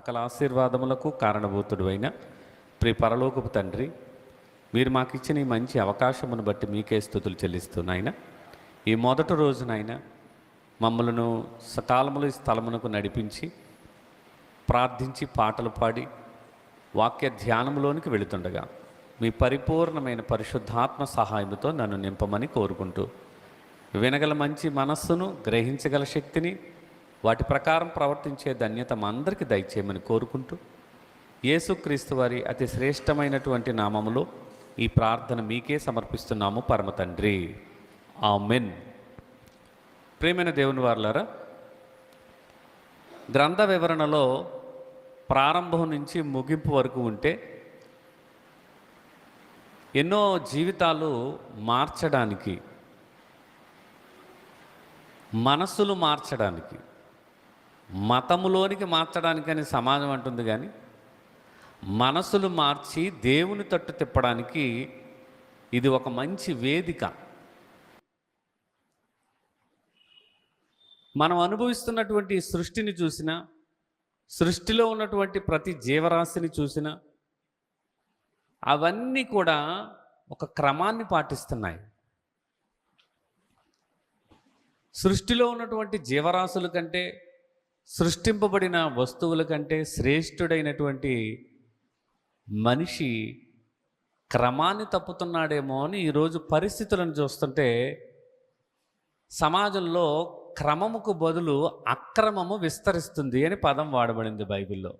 సకల ఆశీర్వాదములకు కారణభూతుడు అయిన ప్రియ పరలోకపు తండ్రి, మీరు మాకు ఇచ్చిన ఈ మంచి అవకాశమును బట్టి మీకే స్తుతులు చెల్లిస్తున్నాయినా. ఈ మొదటి రోజునైనా మమ్మలను సకాలములో ఈ స్థలమునకు నడిపించి ప్రార్థించి పాటలు పాడి వాక్య ధ్యానములోనికి వెళుతుండగా మీ పరిపూర్ణమైన పరిశుద్ధాత్మ సహాయముతో నన్ను నింపమని కోరుకుంటూ, వినగల మంచి మనస్సును, గ్రహించగల శక్తిని, వాటి ప్రకారం ప్రవర్తించే ధన్యత మా అందరికీ దయచేయమని కోరుకుంటూ, యేసుక్రీస్తు వారి అతి శ్రేష్టమైనటువంటి నామములో ఈ ప్రార్థన మీకే సమర్పిస్తున్నాము పరమ తండ్రి, ఆమెన్. ప్రియమైన దేవుని వారలారా, గ్రంథ వివరణలో ప్రారంభం నుంచి ముగింపు వరకు ఉంటే ఎన్నో జీవితాలు మార్చడానికి, మనస్సులు మార్చడానికి, మతములోనికి మార్చడానికని సమాజం అంటుంది, కానీ మనసులు మార్చి దేవుని తట్టు తిప్పడానికి ఇది ఒక మంచి వేదిక. మనం అనుభవిస్తున్నటువంటి సృష్టిని చూసినా, సృష్టిలో ఉన్నటువంటి ప్రతి జీవరాశిని చూసినా, అవన్నీ కూడా ఒక క్రమాన్ని పాటిస్తున్నాయి. సృష్టిలో ఉన్నటువంటి జీవరాశుల కంటే, సృష్టింపబడిన వస్తువుల కంటే శ్రేష్ఠుడైనటువంటి మనిషి క్రమాన్ని తప్పుతున్నాడేమో అని ఈరోజు పరిస్థితులను చూస్తుంటే సమాజంలో క్రమముకు బదులు అక్రమము విస్తరిస్తుంది అని పదం వాడబడింది బైబిల్లో.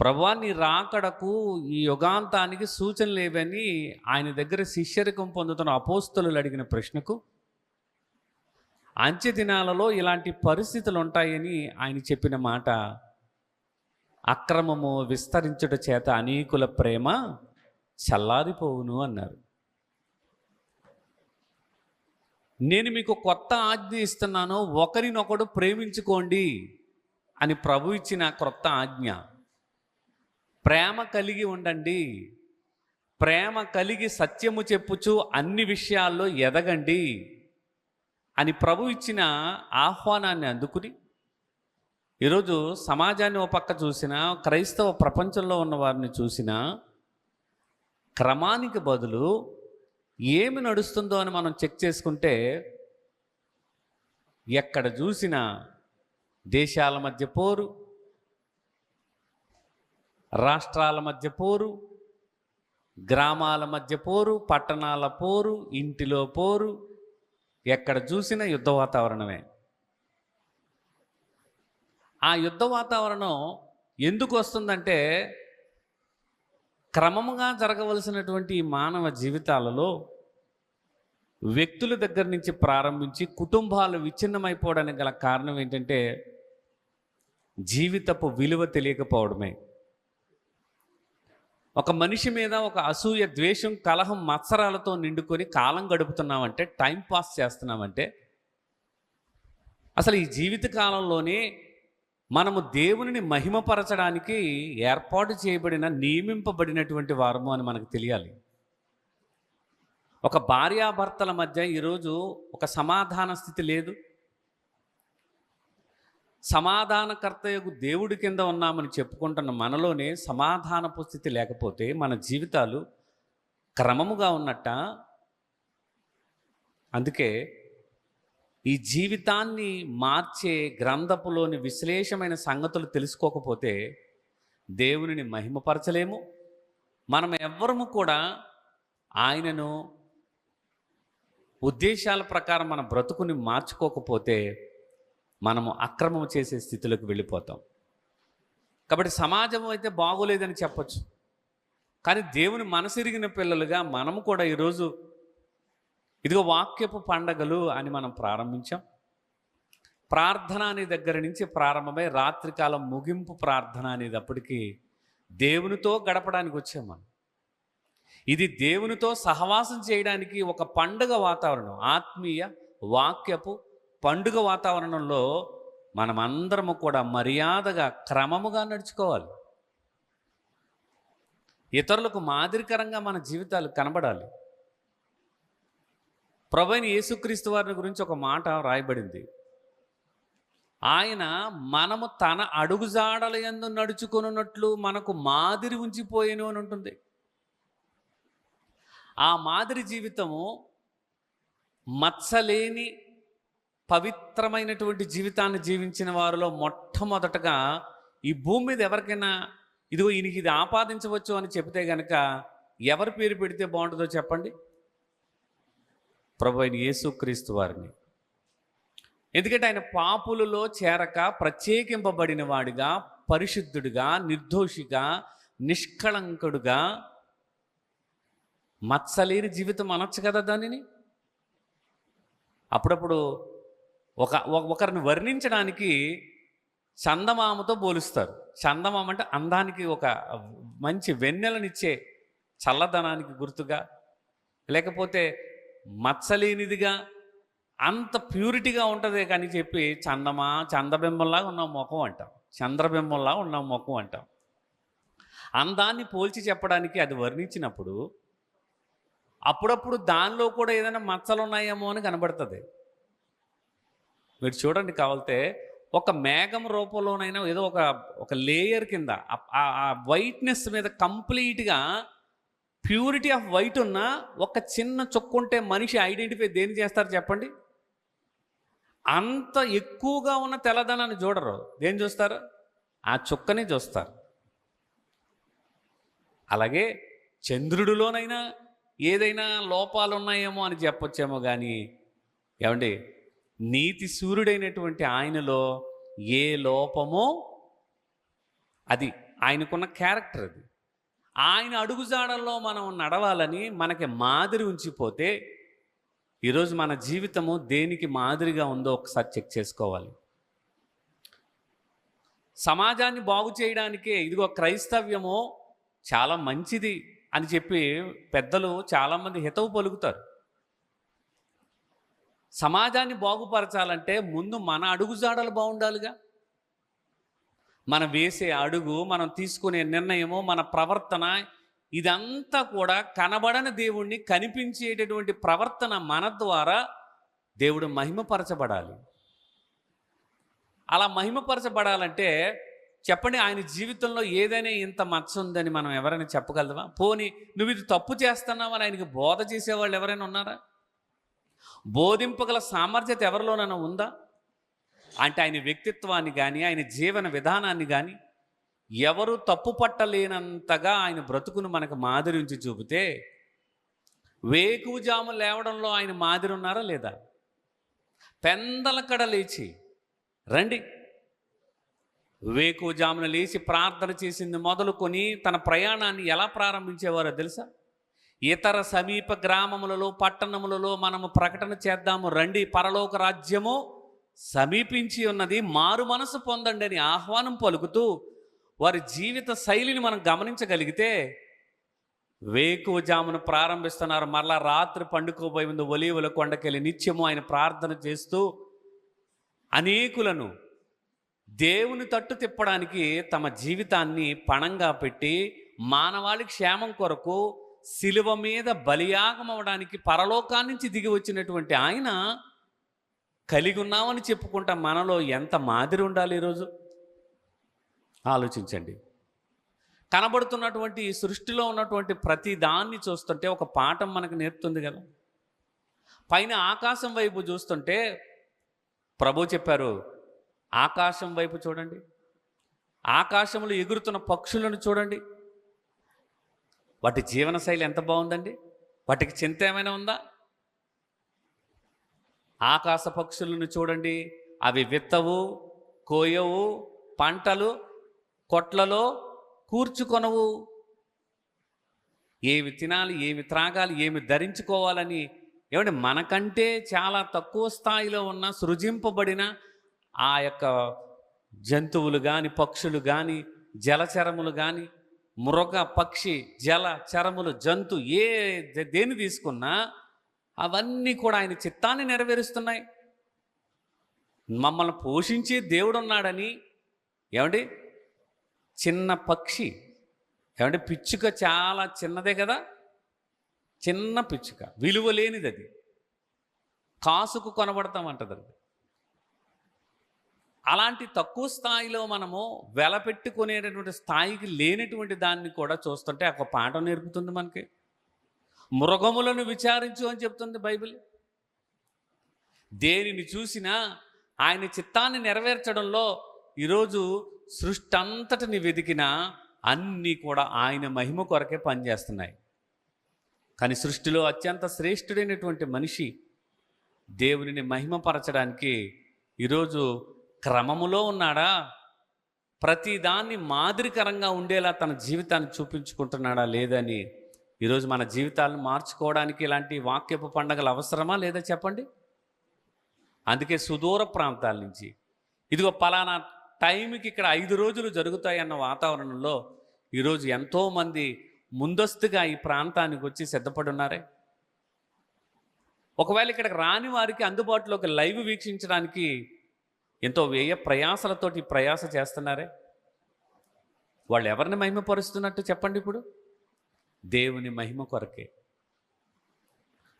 ప్రభువా, నీ రాకడకు, ఈ యుగాంతానికి సూచనలు ఏవని ఆయన దగ్గర శిష్యరికం పొందుతున్న అపోస్తలులు అడిగిన ప్రశ్నకు, అంచె దినాలలో ఇలాంటి పరిస్థితులు ఉంటాయని ఆయన చెప్పిన మాట, అక్రమము విస్తరించుట చేత అనేకుల ప్రేమ చల్లారిపోవును అన్నారు. నేను మీకు కొత్త ఆజ్ఞ ఇస్తున్నాను, ఒకరినొకడు ప్రేమించుకోండి అని ప్రభు ఇచ్చిన కొత్త ఆజ్ఞ. ప్రేమ కలిగి ఉండండి, ప్రేమ కలిగి సత్యము చెప్పుచు అన్ని విషయాల్లో ఎదగండి అని ప్రభు ఇచ్చిన ఆహ్వానాన్ని అందుకుని ఈరోజు సమాజాన్ని ఒక పక్క చూసినా, క్రైస్తవ ప్రపంచంలో ఉన్న వారిని చూసినా, క్రమానికి బదులు ఏమి నడుస్తుందో అని మనం చెక్ చేసుకుంటే ఎక్కడ చూసినా దేశాల మధ్య పోరు, రాష్ట్రాల మధ్య పోరు, గ్రామాల మధ్య పోరు, పట్టణాల పోరు, ఇంటిలో పోరు, ఎక్కడ చూసినా యుద్ధ వాతావరణమే. ఆ యుద్ధ వాతావరణం ఎందుకు వస్తుందంటే, క్రమముగా జరగవలసినటువంటి ఈ మానవ జీవితాలలో వ్యక్తుల దగ్గర నుంచి ప్రారంభించి కుటుంబాలు విచ్ఛిన్నమైపోవడానికి గల కారణం ఏంటంటే జీవితపు విలువ తెలియకపోవడమే. ఒక మనిషి మీద ఒక అసూయ, ద్వేషం, కలహం, మత్సరాలతో నిండుకొని కాలం గడుపుతున్నామంటే, టైం పాస్ చేస్తున్నామంటే, అసలు ఈ జీవిత కాలంలోనే మనము దేవునిని మహిమపరచడానికి ఏర్పాటు చేయబడిన, నియమింపబడినటువంటి వారము అని మనకు తెలియాలి. ఒక భార్యాభర్తల మధ్య ఈరోజు ఒక సమాధాన స్థితి లేదు. సమాధానకర్తయగు దేవుడి కింద ఉన్నామని చెప్పుకుంటున్న మనలోనే సమాధానపు స్థితి లేకపోతే మన జీవితాలు క్రమముగా ఉన్నట్ట. అందుకే ఈ జీవితాన్ని మార్చే గ్రంథపులోని విశ్లేషమైన సంగతులు తెలుసుకోకపోతే దేవునిని మహిమపరచలేము. మనం ఎవ్వరము కూడా ఆయనను ఉద్దేశాల ప్రకారం మన బ్రతుకుని మార్చుకోకపోతే మనము అక్రమం చేసే స్థితిలోకి వెళ్ళిపోతాం. కాబట్టి సమాజం అయితే బాగోలేదని చెప్పచ్చు, కానీ దేవుని మనసిరిగిన పిల్లలుగా మనము కూడా ఈరోజు ఇదిగో వాక్యపు పండగలు అని మనం ప్రారంభించాం. ప్రార్థన అనే దగ్గర నుంచి ప్రారంభమై రాత్రికాలం ముగింపు ప్రార్థన అనేటప్పటికీ దేవునితో గడపడానికి వచ్చాం మనం. ఇది దేవునితో సహవాసం చేయడానికి ఒక పండుగ వాతావరణం, ఆత్మీయ వాక్యపు పండుగ వాతావరణంలో మనమందరము కూడా మర్యాదగా, క్రమముగా నడుచుకోవాలి. ఇతరులకు మాదిరికరంగా మన జీవితాలు కనబడాలి. ప్రభువైన యేసుక్రీస్తు వారిని గురించి ఒక మాట రాయబడింది. ఆయన మనము తన అడుగుజాడల యందు నడుచుకొనున్నట్లు మనకు మాదిరి ఉంచిపోయేను అని ఉంటుంది. ఆ మాదిరి జీవితము మచ్చలేని పవిత్రమైనటువంటి జీవితాన్ని జీవించిన వారిలో మొట్టమొదటగా ఈ భూమి మీద ఎవరికైనా ఇదిగో ఈయనకి ఇది ఆపాదించవచ్చు అని చెబితే గనక ఎవరి పేరు పెడితే బాగుంటుందో చెప్పండి? ప్రభు అయిన యేసుక్రీస్తు వారిని. ఎందుకంటే ఆయన పాపులలో చేరక ప్రత్యేకింపబడిన వాడిగా, పరిశుద్ధుడిగా, నిర్దోషిగా, నిష్కళంకుడుగా, మచ్చలేని జీవితం అనొచ్చు కదా దానిని. అప్పుడప్పుడు ఒకరిని వర్ణించడానికి చందమామతో పోలుస్తారు. చందమామ అంటే అందానికి ఒక మంచి వెన్నెలనిచ్చే చల్లదనానికి గుర్తుగా, లేకపోతే మచ్చలేనిదిగా, అంత ప్యూరిటీగా ఉంటుంది కానీ చెప్పి చంద్రబింబంలాగా ఉన్న ముఖం అంటాం, చంద్రబింబంలాగా ఉన్న ముఖం అంటాం. అందాన్ని పోల్చి చెప్పడానికి అది వర్ణించినప్పుడు అప్పుడప్పుడు దానిలో కూడా ఏదైనా మచ్చలు ఉన్నాయేమో అని కనబడుతుంది. మీరు చూడండి, కావాలితే ఒక మేఘం రూపంలోనైనా ఏదో ఒక లేయర్ కింద ఆ వైట్నెస్ మీద కంప్లీట్గా ప్యూరిటీ ఆఫ్ వైట్ ఉన్న ఒక చిన్న చుక్కుంటే మనిషి ఐడెంటిఫై దేని చేస్తారు చెప్పండి? అంత ఎక్కువగా ఉన్న తెల్లదనాన్ని చూడరు, దేని చూస్తారు? ఆ చుక్కని చూస్తారు. అలాగే చంద్రుడిలోనైనా ఏదైనా లోపాలు ఉన్నాయేమో అని చెప్పొచ్చేమో కానీ, ఏమండి, నీతి సూర్యుడైనటువంటి ఆయనలో ఏ లోపమో, అది ఆయనకున్న క్యారెక్టర్. అది ఆయన అడుగుజాడల్లో మనం నడవాలని మనకి మాదిరి ఉంచిపోతే, ఈరోజు మన జీవితము దేనికి మాదిరిగా ఉందో ఒకసారి చెక్ చేసుకోవాలి. సమాజాన్ని బాగు చేయడానికే ఇదిగో క్రైస్తవ్యము చాలా మంచిది అని చెప్పి పెద్దలు చాలామంది హితవు పలుకుతారు. సమాజాన్ని బాగుపరచాలంటే ముందు మన అడుగుజాడలు బాగుండాలిగా. మనం వేసే అడుగు, మనం తీసుకునే నిర్ణయము, మన ప్రవర్తన, ఇదంతా కూడా కనబడని దేవుణ్ణి కనిపించేటటువంటి ప్రవర్తన మన ద్వారా దేవుడు మహిమపరచబడాలి. అలా మహిమపరచబడాలంటే చెప్పండి, ఆయన జీవితంలో ఏదైనా ఇంత మచ్చ ఉందని మనం ఎవరైనా చెప్పగలవా? పోనీ నువ్వు ఇది తప్పు చేస్తున్నావు అని ఆయనకి బోధ చేసేవాళ్ళు ఎవరైనా ఉన్నారా? బోధింపగల సామర్థ్యత ఎవరిలోనైనా ఉందా? అంటే ఆయన వ్యక్తిత్వాన్ని కానీ, ఆయన జీవన విధానాన్ని కానీ ఎవరు తప్పు పట్టలేనంతగా ఆయన బ్రతుకును మనకు మాదిరి ఉంచి చూపితే, వేకువజాము లేవడంలో ఆయన మాదిరి ఉన్నారా లేదా? పెందలకడ లేచి రండి, వేకువజామున లేచి ప్రార్థన చేసింది మొదలుకొని తన ప్రయాణాన్ని ఎలా ప్రారంభించేవారో తెలుసా? ఇతర సమీప గ్రామములలో, పట్టణములలో మనము ప్రకటన చేద్దాము, రండి పరలోక రాజ్యము సమీపించి ఉన్నది, మారు మనసు పొందండి అని ఆహ్వానం పలుకుతూ వారి జీవిత శైలిని మనం గమనించగలిగితే, వేకువజామును ప్రారంభిస్తున్నారు, మరలా రాత్రి పండుకోబోయే ముందు ఒలీవల కొండకెళ్ళి నిత్యము ఆయన ప్రార్థన చేస్తూ అనేకులను దేవుని తట్టు తిప్పడానికి తమ జీవితాన్ని పణంగా పెట్టి మానవాళి క్షేమం కొరకు శిలువ మీద బలియాగం అవడానికి పరలోకాన్నించి దిగి వచ్చినటువంటి ఆయన కలిగి ఉన్నామని చెప్పుకుంటా మనలో ఎంత మాదిరి ఉండాలి ఈరోజు? ఆలోచించండి. కనబడుతున్నటువంటి ఈ సృష్టిలో ఉన్నటువంటి ప్రతి దాన్ని చూస్తుంటే ఒక పాఠం మనకు నేర్పుతుంది కదా. పైన ఆకాశం వైపు చూస్తుంటే ప్రభు చెప్పారు, ఆకాశం వైపు చూడండి, ఆకాశంలో ఎగురుతున్న పక్షులను చూడండి, వాటి జీవనశైలి ఎంత బాగుందండి. వాటికి చింత ఏమైనా ఉందా? ఆకాశ పక్షులను చూడండి, అవి విత్తవు, కోయవు, పంటలు కొట్లలో కూర్చుకొనవు. ఏమి తినాలి, ఏమి త్రాగాలి, ఏమి ధరించుకోవాలని ఏమంటే మనకంటే చాలా తక్కువ స్థాయిలో ఉన్న సృజింపబడిన ఆ యొక్క జంతువులు కానీ, పక్షులు కానీ, జలచరములు కానీ, మృగ పక్షి జల చరములు జంతు దేన్ని తీసుకున్నా అవన్నీ కూడా ఆయన చిత్తాన్ని నెరవేరుస్తున్నాయి. మమ్మల్ని పోషించే దేవుడు ఉన్నాడని. ఏమండి, చిన్న పక్షి, ఏమంటే పిచ్చుక చాలా చిన్నదే కదా, చిన్న పిచ్చుక, విలువ లేనిది, అది కాసుకు కొనబడతామంటది. అలాంటి తక్కువ స్థాయిలో మనము వెలపెట్టుకునేటటువంటి స్థాయికి లేనటువంటి దాన్ని కూడా చూస్తుంటే ఒక పాఠం నేర్పుతుంది మనకి. మృగములను విచారించు అని చెప్తుంది బైబిల్. దేనిని చూసినా ఆయన చిత్తాన్ని నెరవేర్చడంలో ఈరోజు సృష్టి అంతటిని వెతికినా అన్నీ కూడా ఆయన మహిమ కొరకే పనిచేస్తున్నాయి. కానీ సృష్టిలో అత్యంత శ్రేష్ఠుడైనటువంటి మనిషి దేవునిని మహిమపరచడానికి ఈరోజు క్రమములో ఉన్నాడా? ప్రతిదాన్ని మాదిరికరంగా ఉండేలా తన జీవితాన్ని చూపించుకుంటున్నాడా లేదని ఈరోజు మన జీవితాలను మార్చుకోవడానికి ఇలాంటి వాక్యపు పండగలు అవసరమా లేదా చెప్పండి? అందుకే సుదూర ప్రాంతాల నుంచి ఇదిగో పలానా టైంకి ఇక్కడ 5 రోజులు జరుగుతాయన్న వాతావరణంలో ఈరోజు ఎంతోమంది ముందస్తుగా ఈ ప్రాంతానికి వచ్చి సిద్ధపడి ఉన్నారే. ఒకవేళ ఇక్కడికి రాని వారికి అందుబాటులోకి లైవ్ వీక్షించడానికి ఎంతో వ్యయ ప్రయాసలతోటి ప్రయాస చేస్తున్నారే. వాళ్ళు ఎవరిని మహిమపరుస్తున్నట్టు చెప్పండి? ఇప్పుడు దేవుని మహిమ కొరకే.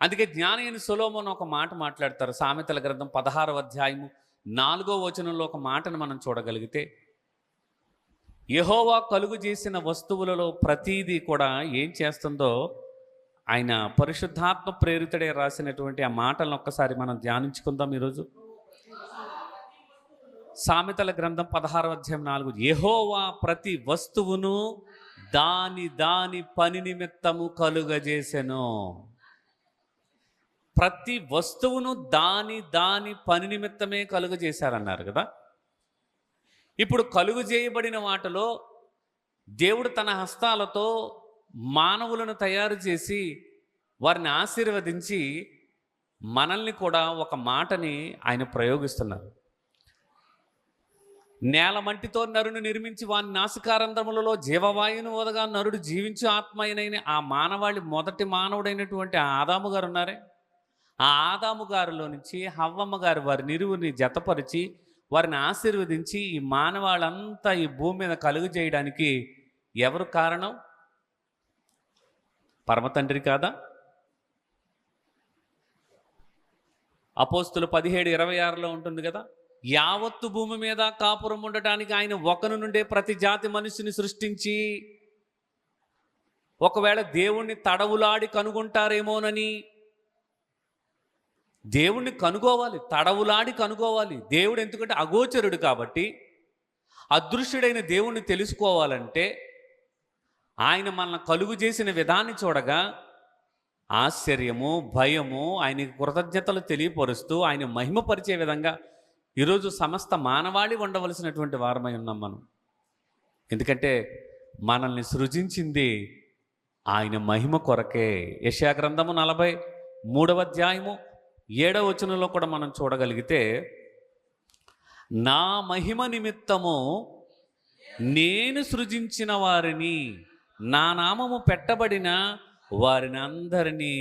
అందుకే జ్ఞాని అయిన సొలొమోను ఒక మాట మాట్లాడతారు. సామెతల గ్రంథం 16వ అధ్యాయము 4వ వచనంలో ఒక మాటను మనం చూడగలిగితే, యెహోవా కలుగు చేసిన వస్తువులలో ప్రతీదీ కూడా ఏం చేస్తుందో ఆయన పరిశుద్ధాత్మ ప్రేరితుడే రాసినటువంటి ఆ మాటలను ఒక్కసారి మనం ధ్యానించుకుందాం ఈరోజు. సామెతల గ్రంథం 16వ అధ్యాయం 4, యెహోవా ప్రతి వస్తువును దాని దాని పని నిమిత్తము కలుగజేసెను. ప్రతి వస్తువును దాని దాని పని నిమిత్తమే కలుగజేశారన్నారు కదా. ఇప్పుడు కలుగు చేయబడిన వాటిలో దేవుడు తన హస్తాలతో మానవులను తయారు చేసి వారిని ఆశీర్వదించి మనల్ని కూడా ఒక మాటని ఆయన ప్రయోగిస్తున్నారు. నేల మంటితో నరుని నిర్మించి వాని నాసికారంధ్రములలో జీవవాయువును ఓదగా నరుడు జీవించు ఆత్మయనైన ఆ మానవాళి మొదటి మానవుడైనటువంటి ఆదాము గారు ఉన్నారే. ఆ ఆదాము గారిలో నుంచి హవ్వమ్మ గారు వారి నిరువుని జతపరిచి వారిని ఆశీర్వదించి ఈ మానవాళ్ళంతా ఈ భూమి మీద కలుగు చేయడానికి ఎవరు కారణం? పరమతండ్రి కాదా? అపోస్తులు 17:26లో ఉంటుంది కదా, యావత్తు భూమి మీద కాపురం ఉండటానికి ఆయన ఒకను నుండే ప్రతి జాతి మనిషిని సృష్టించి, ఒకవేళ దేవుణ్ణి తడవులాడి కనుగొంటారేమోనని, దేవుణ్ణి కనుగోవాలి, తడవులాడి కనుగోవాలి. దేవుడు ఎందుకంటే అగోచరుడు కాబట్టి అదృశ్యుడైన దేవుణ్ణి తెలుసుకోవాలంటే ఆయన మనల్ని కలుగు చేసిన విధాన్ని చూడగా ఆశ్చర్యము, భయము, ఆయనకి కృతజ్ఞతలు తెలియపరుస్తూ ఆయన మహిమపరిచే విధంగా ఈరోజు సమస్త మానవాళి ఉండవలసినటువంటి వారమై ఉన్నాం మనం. ఎందుకంటే మనల్ని సృజించింది ఆయన మహిమ కొరకే. యెషయా గ్రంథము 43వ అధ్యాయము 7వ వచనంలో కూడా మనం చూడగలిగితే, నా మహిమ నిమిత్తము నేను సృజించిన వారిని, నా నామము పెట్టబడిన వారిని అందరినీ,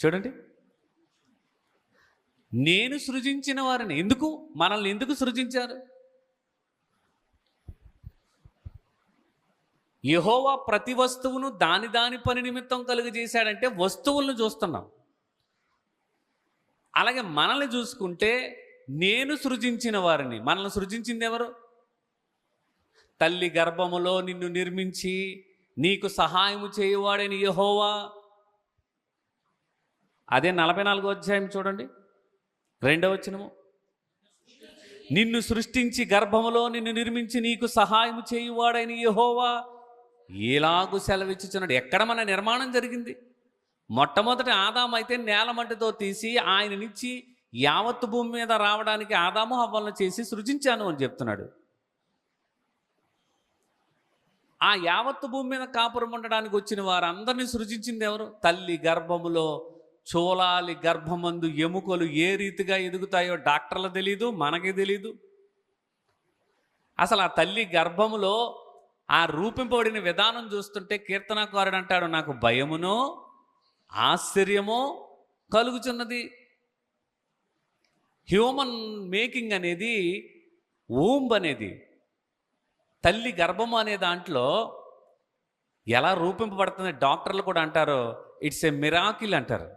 చూడండి, నేను సృజించిన వారిని. ఎందుకు? మనల్ని ఎందుకు సృజించారు? యెహోవా ప్రతి వస్తువును దాని దాని పని నిమిత్తం కలుగజేశాడంటే వస్తువులను చూస్తున్నాం. అలాగే మనల్ని చూసుకుంటే నేను సృజించిన వారిని. మనల్ని సృజించింది ఎవరు? తల్లి గర్భములో నిన్ను నిర్మించి నీకు సహాయము చేయువాడైన యెహోవా. అదే 44వ అధ్యాయం చూడండి, 2వ వచనము, నిన్ను సృష్టించి గర్భములో నిన్ను నిర్మించి నీకు సహాయము చేయువాడైన యెహోవా ఎలాగూ సెలవిచ్చుచున్నాడు. ఎక్కడ మన నిర్మాణం జరిగింది? మొట్టమొదటి ఆదాము అయితే నేలమంటితో తీసి ఆయననిచ్చి యావత్తు భూమి మీద రావడానికి ఆదాము హవ్వలను చేసి సృజించాను అని చెప్తున్నాడు. ఆ యావత్తు భూమి మీద కాపురం ఉండడానికి వచ్చిన వారందరినీ సృజించింది ఎవరు? తల్లి గర్భములో చూలాలి గర్భమందు ఎముకలు ఏ రీతిగా ఎదుగుతాయో డాక్టర్లు తెలీదు, మనకి తెలీదు. అసలు ఆ తల్లి గర్భములో ఆ రూపింపబడిన విధానం చూస్తుంటే కీర్తనకారుడు అంటాడు, నాకు భయమునో ఆశ్చర్యమో కలుగుచున్నది. హ్యూమన్ మేకింగ్ అనేది, ఊంబ్ అనేది, తల్లి గర్భము అనే దాంట్లో ఎలా రూపింపబడుతుంది డాక్టర్లు కూడా అంటారు, ఇట్స్ ఎ మిరాకిల్ అంటారు.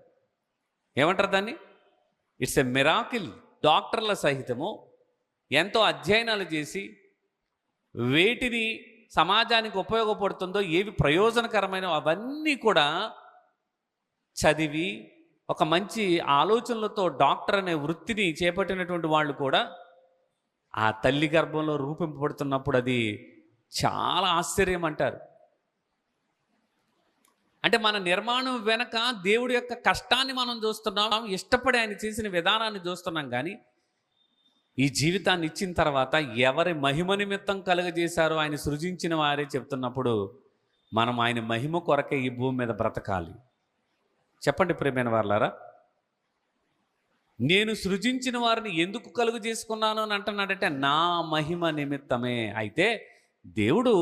ఏమంటారు దాన్ని? It's a miracle. డాక్టర్ల సహితము ఎంతో అధ్యయనాలు చేసి వేటిని సమాజానికి ఉపయోగపడుతుందో, ఏవి ప్రయోజనకరమైన అవన్నీ కూడా చదివి ఒక మంచి ఆలోచనలతో డాక్టర్ అనే వృత్తిని చేపట్టినటువంటి వాళ్ళు కూడా ఆ తల్లి గర్భంలో రూపింపబడుతున్నప్పుడు అది చాలా ఆశ్చర్యం అంటారు. అంటే మన నిర్మాణం వెనక దేవుడి యొక్క కష్టాన్ని మనం చూస్తున్నాం, ఇష్టపడి ఆయన చేసిన విధానాన్ని చూస్తున్నాం. కానీ ఈ జీవితాన్ని ఇచ్చిన తర్వాత ఎవరి మహిమ నిమిత్తం కలుగజేశారో ఆయన సృజించిన వారే చెప్తున్నప్పుడు మనం ఆయన మహిమ కొరకే ఈ భూమి మీద బ్రతకాలి. చెప్పండి ప్రియమైన వారలారా, నేను సృజించిన వారిని ఎందుకు కలుగు చేసుకున్నాను అని అంటున్నాడంటే నా మహిమ నిమిత్తమే. అయితే దేవుడు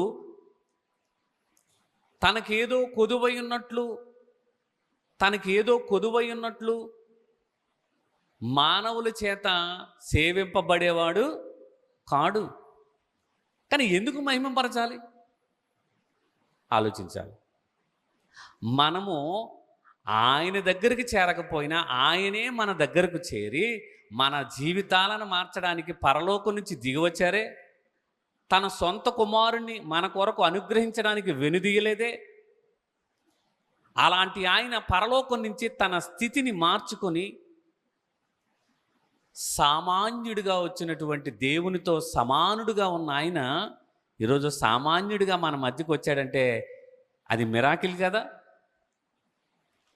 తనకేదో కొదువై ఉన్నట్లు మానవుల చేత సేవింపబడేవాడు కాడు. కానీ ఎందుకు మహిమపరచాలి ఆలోచించాలి. మనము ఆయన దగ్గరికి చేరకపోయినా ఆయనే మన దగ్గరకు చేరి మన జీవితాలను మార్చడానికి పరలోకం నుంచి దిగివచ్చారే. తన సొంత కుమారుణ్ణి మన కొరకు అనుగ్రహించడానికి వెనుదీయలేదే. అలాంటి ఆయన పరలోకం నుంచి తన స్థితిని మార్చుకొని సామాన్యుడిగా వచ్చినటువంటి దేవునితో సమానుడిగా ఉన్న ఆయన ఈరోజు సామాన్యుడిగా మన మధ్యకు వచ్చాడంటే అది మిరాకిల్ కదా.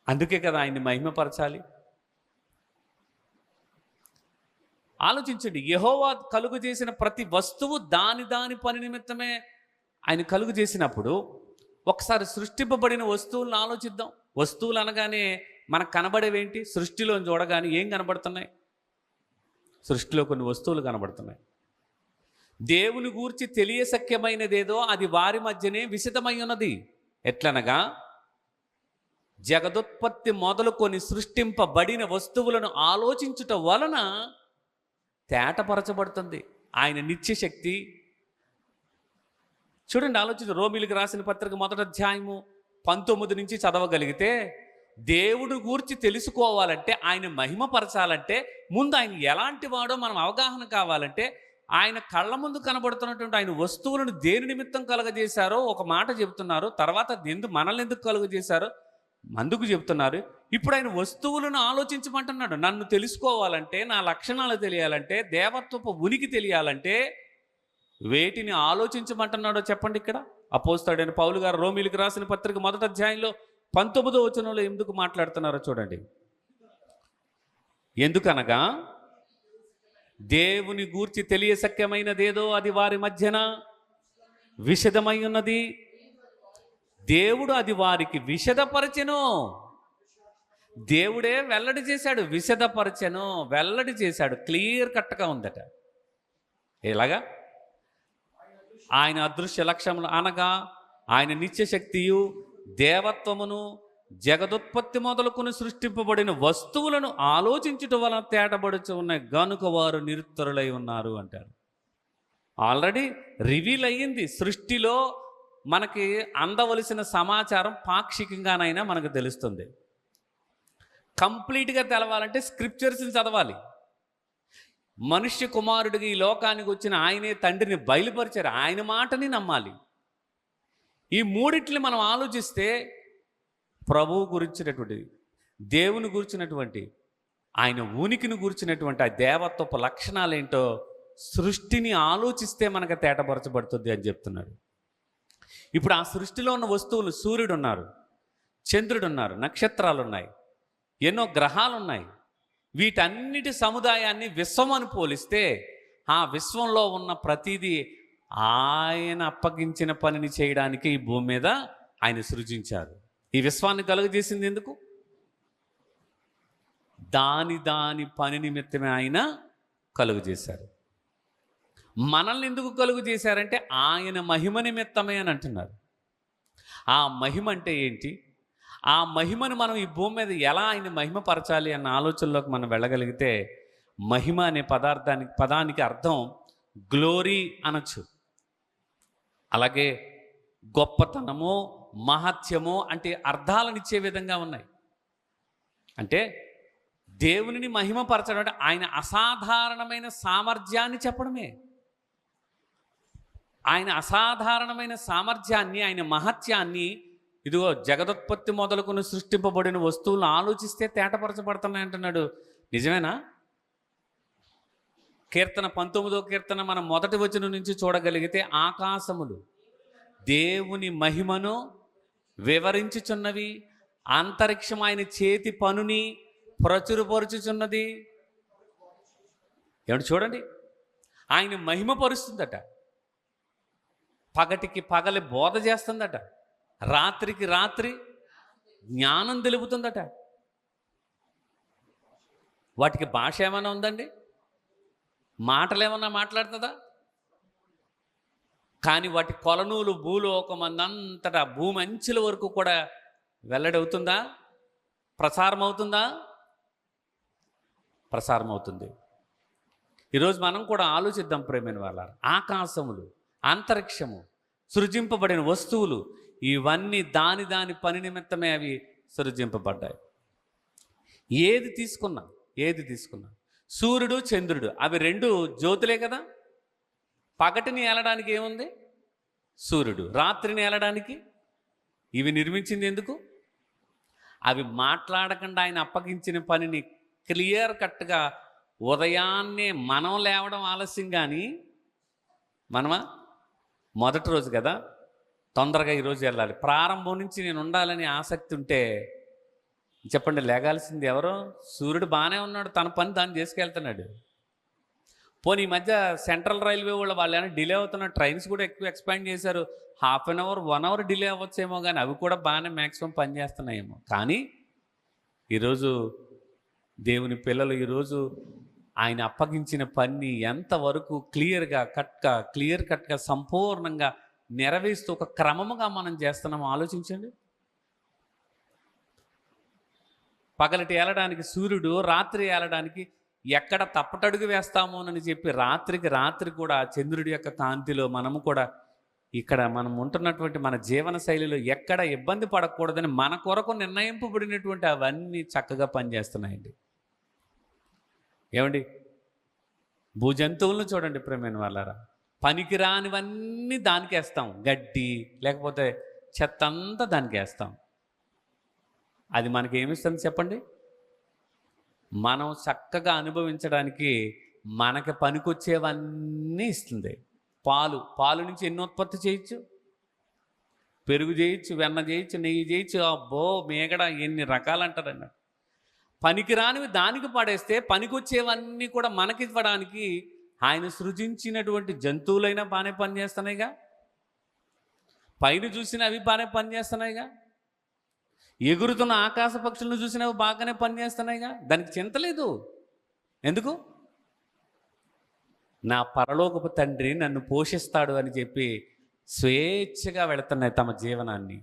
అందుకే కదా ఆయన్ని మహిమపరచాలి. ఆలోచించండి, యెహోవా కలుగు చేసిన ప్రతి వస్తువు దాని పని నిమిత్తమే ఆయన కలుగు చేసినప్పుడు ఒకసారి సృష్టింపబడిన వస్తువులను ఆలోచిద్దాం. వస్తువులు అనగానే మనకు కనబడేవేంటి? సృష్టిలో చూడగానే ఏం కనబడుతున్నాయి? సృష్టిలో కొన్ని వస్తువులు కనబడుతున్నాయి. దేవుని గూర్చి తెలియశక్యమైనదేదో అది వారి మధ్యనే విశదమై ఉన్నది. ఎట్లనగా జగదుత్పత్తి మొదలుకొని సృష్టింపబడిన వస్తువులను ఆలోచించుట వలన తేటపరచబడుతుంది ఆయన నిత్యశక్తి. చూడండి, ఆలోచించు. రోమీలకు రాసిన పత్రిక 1వ అధ్యాయము 19 నుంచి చదవగలిగితే దేవుడు గూర్చి తెలుసుకోవాలంటే, ఆయన మహిమపరచాలంటే ముందు ఆయన ఎలాంటి వాడో మనం అవగాహన కావాలంటే ఆయన కళ్ళ ముందు కనబడుతున్నటువంటి ఆయన వస్తువులను దేని నిమిత్తం కలుగజేశారో ఒక మాట చెబుతున్నారు. తర్వాత మనల్ని ఎందుకు కలుగజేశారో అందుకు చెప్తున్నారు. ఇప్పుడు ఆయన వస్తువులను ఆలోచించమంటున్నాడు. నన్ను తెలుసుకోవాలంటే, నా లక్షణాలు తెలియాలంటే, దేవత్వపు ఉనికి తెలియాలంటే వేటిని ఆలోచించమంటున్నాడో చెప్పండి. ఇక్కడ అపోస్తలుడైన పౌలు గారు రోమీలకు రాసిన పత్రిక 1వ అధ్యాయంలో 19వ వచనంలో ఎందుకు మాట్లాడుతున్నారో చూడండి. ఎందుకనగా దేవుని గూర్చి తెలియశక్యమైనదేదో అది వారి మధ్యన విషదమై ఉన్నది. దేవుడు అది వారికి విషదపరచెను. దేవుడే వెల్లడి చేశాడు, విషదపరచెను, వెల్లడి చేశాడు. క్లియర్ కట్గా ఉందట. ఎలాగా? ఆయన అదృశ్య లక్ష్యములు అనగా ఆయన నిత్యశక్తియు దేవత్వమును జగదుత్పత్తి మొదలుకొని సృష్టింపబడిన వస్తువులను ఆలోచించుట వలన తేటబడుచు ఉన్నాయి గనుక వారు నిరుత్తరులై ఉన్నారు అంటారు. ఆల్రెడీ రివీల్ అయ్యింది. సృష్టిలో మనకి అందవలసిన సమాచారం పాక్షికంగానైనా మనకు తెలుస్తుంది. కంప్లీట్గా తెలవాలంటే స్క్రిప్చర్స్ని చదవాలి. మనుష్య కుమారుడికి ఈ లోకానికి వచ్చిన ఆయనే తండ్రిని బయలుపరిచారు, ఆయన మాటని నమ్మాలి. ఈ మూడిట్ని మనం ఆలోచిస్తే ప్రభువు గురించినటువంటి, దేవుని గురించినటువంటి, ఆయన ఉనికిని గురించినటువంటి ఆ దేవత్వపు లక్షణాలు ఏంటో సృష్టిని ఆలోచిస్తే మనకు తేటపరచబడుతుంది అని చెప్తున్నాడు. ఇప్పుడు ఆ సృష్టిలో ఉన్న వస్తువులు, సూర్యుడు ఉన్నారు, చంద్రుడు ఉన్నారు, నక్షత్రాలు ఉన్నాయి, ఎన్నో గ్రహాలు ఉన్నాయి. వీటన్నిటి సముదాయాన్ని విశ్వం అని పోలిస్తే ఆ విశ్వంలో ఉన్న ప్రతిదీ ఆయన అప్పగించిన పనిని చేయడానికి ఈ భూమి మీద ఆయన సృజించారు. ఈ విశ్వాన్ని కలుగజేసింది ఎందుకు? దాని పని నిమిత్తమే ఆయన కలుగజేశారు. మనల్ని ఎందుకు కలుగు చేశారంటే ఆయన మహిమ నిమిత్తమే అని అంటున్నారు. ఆ మహిమ అంటే ఏంటి? ఆ మహిమను మనం ఈ భూమి మీద ఎలా ఆయన మహిమపరచాలి అన్న ఆలోచనలోకి మనం వెళ్ళగలిగితే, మహిమ అనే పదానికి అర్థం గ్లోరీ అనొచ్చు. అలాగే గొప్పతనము, మహత్యము అంటే అర్థాలను ఇచ్చే విధంగా ఉన్నాయి. అంటే దేవునిని మహిమపరచడం అంటే ఆయన అసాధారణమైన సామర్థ్యాన్ని చెప్పడమే. ఆయన అసాధారణమైన సామర్థ్యాన్ని, ఆయన మహత్యాన్ని, ఇదిగో జగదుత్పత్తి మొదలుకొని సృష్టింపబడిన వస్తువులను ఆలోచిస్తే తేటపరచబడుతున్నాయి అంటున్నాడు. నిజమేనా? కీర్తన 19వ కీర్తన మనం మొదటి వచనం నుంచి చూడగలిగితే, ఆకాశములు దేవుని మహిమను వివరించుచున్నవి, అంతరిక్షం ఆయన చేతి పనుని ప్రచురపరుచుచున్నది. ఏమంటే చూడండి, ఆయన మహిమపరుస్తుందట, పగటికి పగలి బోధ చేస్తుందట, రాత్రికి రాత్రి జ్ఞానం తెలుపుతుందట. వాటికి భాష ఏమైనా ఉందండి? మాటలు ఏమన్నా మాట్లాడుతుందా? కానీ వాటి కొలనూలు భూలోకమందంతటా భూమి అంచుల వరకు కూడా వెల్లడవుతుందా? ప్రసారం అవుతుందా? ప్రసారం అవుతుంది. ఈరోజు మనం కూడా ఆలోచిద్దాం ప్రేమైన వాళ్ళారా. ఆకాశములు, అంతరిక్షము, సృజింపబడిన వస్తువులు ఇవన్నీ దాని దాని పని నిమిత్తమే అవి సృజింపబడ్డాయి. ఏది తీసుకున్నా సూర్యుడు చంద్రుడు అవి రెండు జ్యోతులే కదా. పగటిని ఏలడానికి ఏముంది? సూర్యుడు. రాత్రిని ఏలడానికి ఇవి నిర్మించింది ఎందుకు? అవి మాట్లాడకుండా ఆయన అప్పగించిన పనిని క్లియర్ కట్గా ఉదయాన్నే మనం లేవడం ఆలస్యం, కానీ మనమా మొదటి రోజు కదా, తొందరగా ఈరోజు వెళ్ళాలి, ప్రారంభం నుంచి నేను ఉండాలని ఆసక్తి ఉంటే చెప్పండి, లేగాల్సింది ఎవరో? సూర్యుడు బాగానే ఉన్నాడు, తన పని దాన్ని చేసుకెళ్తున్నాడు. పోనీ ఈ మధ్య సెంట్రల్ రైల్వే వాళ్ళు ఏమైనా డిలే అవుతున్న ట్రైన్స్ కూడా ఎక్కువ ఎక్స్పాండ్ చేశారు. 1/2 అవర్ 1 అవర్ డిలే అవ్వచ్చేమో, కానీ అవి కూడా బాగానే మ్యాక్సిమం పనిచేస్తున్నాయేమో. కానీ ఈరోజు దేవుని పిల్లలు ఈరోజు ఆయన అప్పగించిన పని ఎంతవరకు క్లియర్ కట్గా సంపూర్ణంగా నెరవేరుస్తూ ఒక క్రమముగా మనం చేస్తున్నామో ఆలోచించండి. పగలటి ఏలడానికి సూర్యుడు, రాత్రి ఏలడానికి ఎక్కడ తప్పటడుగు వేస్తామోనని చెప్పి రాత్రికి రాత్రి కూడా చంద్రుడి యొక్క కాంతిలో మనము కూడా ఇక్కడ మనం ఉంటున్నటువంటి మన జీవన శైలిలో ఎక్కడ ఇబ్బంది పడకూడదని మన కొరకు నిర్ణయింపబడినటువంటి అవన్నీ చక్కగా పనిచేస్తున్నాయండి. ఏమండి, భూజంతువులను చూడండి ప్రేమైన వాళ్ళారా, పనికిరానివన్నీ దానికి వేస్తాం, గడ్డి లేకపోతే చెత్త అంతా దానికి వేస్తాం. అది మనకి ఏమిస్తుంది చెప్పండి? మనం చక్కగా అనుభవించడానికి మనకి పనికొచ్చేవన్నీ ఇస్తుంది. పాలు నుంచి ఎన్ని ఉత్పత్తి చేయొచ్చు? పెరుగు చేయొచ్చు, వెన్న చేయొచ్చు, నెయ్యి చేయొచ్చు, అబ్బో మేగడ ఎన్ని రకాలు అంటారండి. పనికిరానివి దానికి పడేస్తే పనికొచ్చేవన్నీ కూడా మనకివ్వడానికి ఆయన సృజించినటువంటి జంతువులైనా బాగానే పనిచేస్తున్నాయిగా, పైన చూసిన అవి బాగానే పనిచేస్తున్నాయిగా, ఎగురుతున్న ఆకాశ పక్షులను చూసినవి బాగానే పనిచేస్తున్నాయిగా, దానికి చింత లేదు. ఎందుకు? నా పరలోకపు తండ్రి నన్ను పోషిస్తాడు అని చెప్పి స్వేచ్ఛగా వెళుతున్నాయి తమ జీవనాన్ని.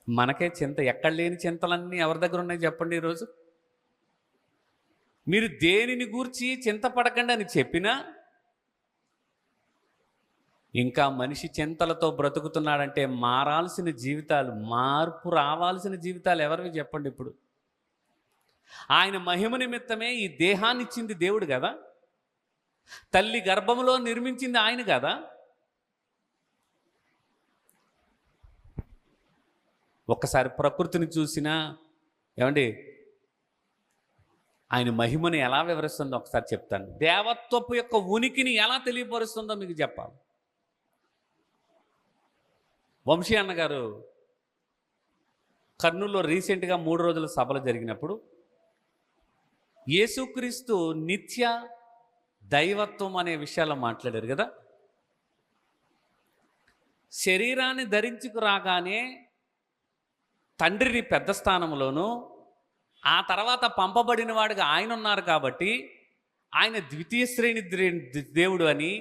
మనకే చింత, ఎక్కడ లేని చింతలన్నీ ఎవరి దగ్గర ఉన్నాయి చెప్పండి? ఈరోజు మీరు దేనిని గూర్చి చింతపడకండి అని చెప్పినా ఇంకా మనిషి చింతలతో బ్రతుకుతున్నాడంటే మారాల్సిన జీవితాలు, మార్పు రావాల్సిన జీవితాలు ఎవరివి చెప్పండి? ఇప్పుడు ఆయన మహిమ నిమిత్తమే ఈ దేహాన్ని ఇచ్చింది దేవుడు కదా, తల్లి గర్భంలో నిర్మించింది ఆయన కదా. ఒక్కసారి ప్రకృతిని చూసినా ఏమండి, ఆయన మహిమని ఎలా వివరిస్తుందో ఒకసారి చెప్తాను. దేవత్వపు యొక్క ఉనికిని ఎలా తెలియపరుస్తుందో మీకు చెప్పాలి. వంశీ అన్నగారు కర్నూలులో రీసెంట్గా 3 రోజుల సభలు జరిగినప్పుడు యేసుక్రీస్తు నిత్య దైవత్వం అనే విషయాల్లో మాట్లాడారు కదా. శరీరాన్ని ధరించుకు రాగానే తండ్రిని పెద్ద స్థానంలోనూ, ఆ తర్వాత పంపబడిన వాడిగా ఆయన ఉన్నారు కాబట్టి ఆయన ద్వితీయ శ్రేణి దేవుడు అని,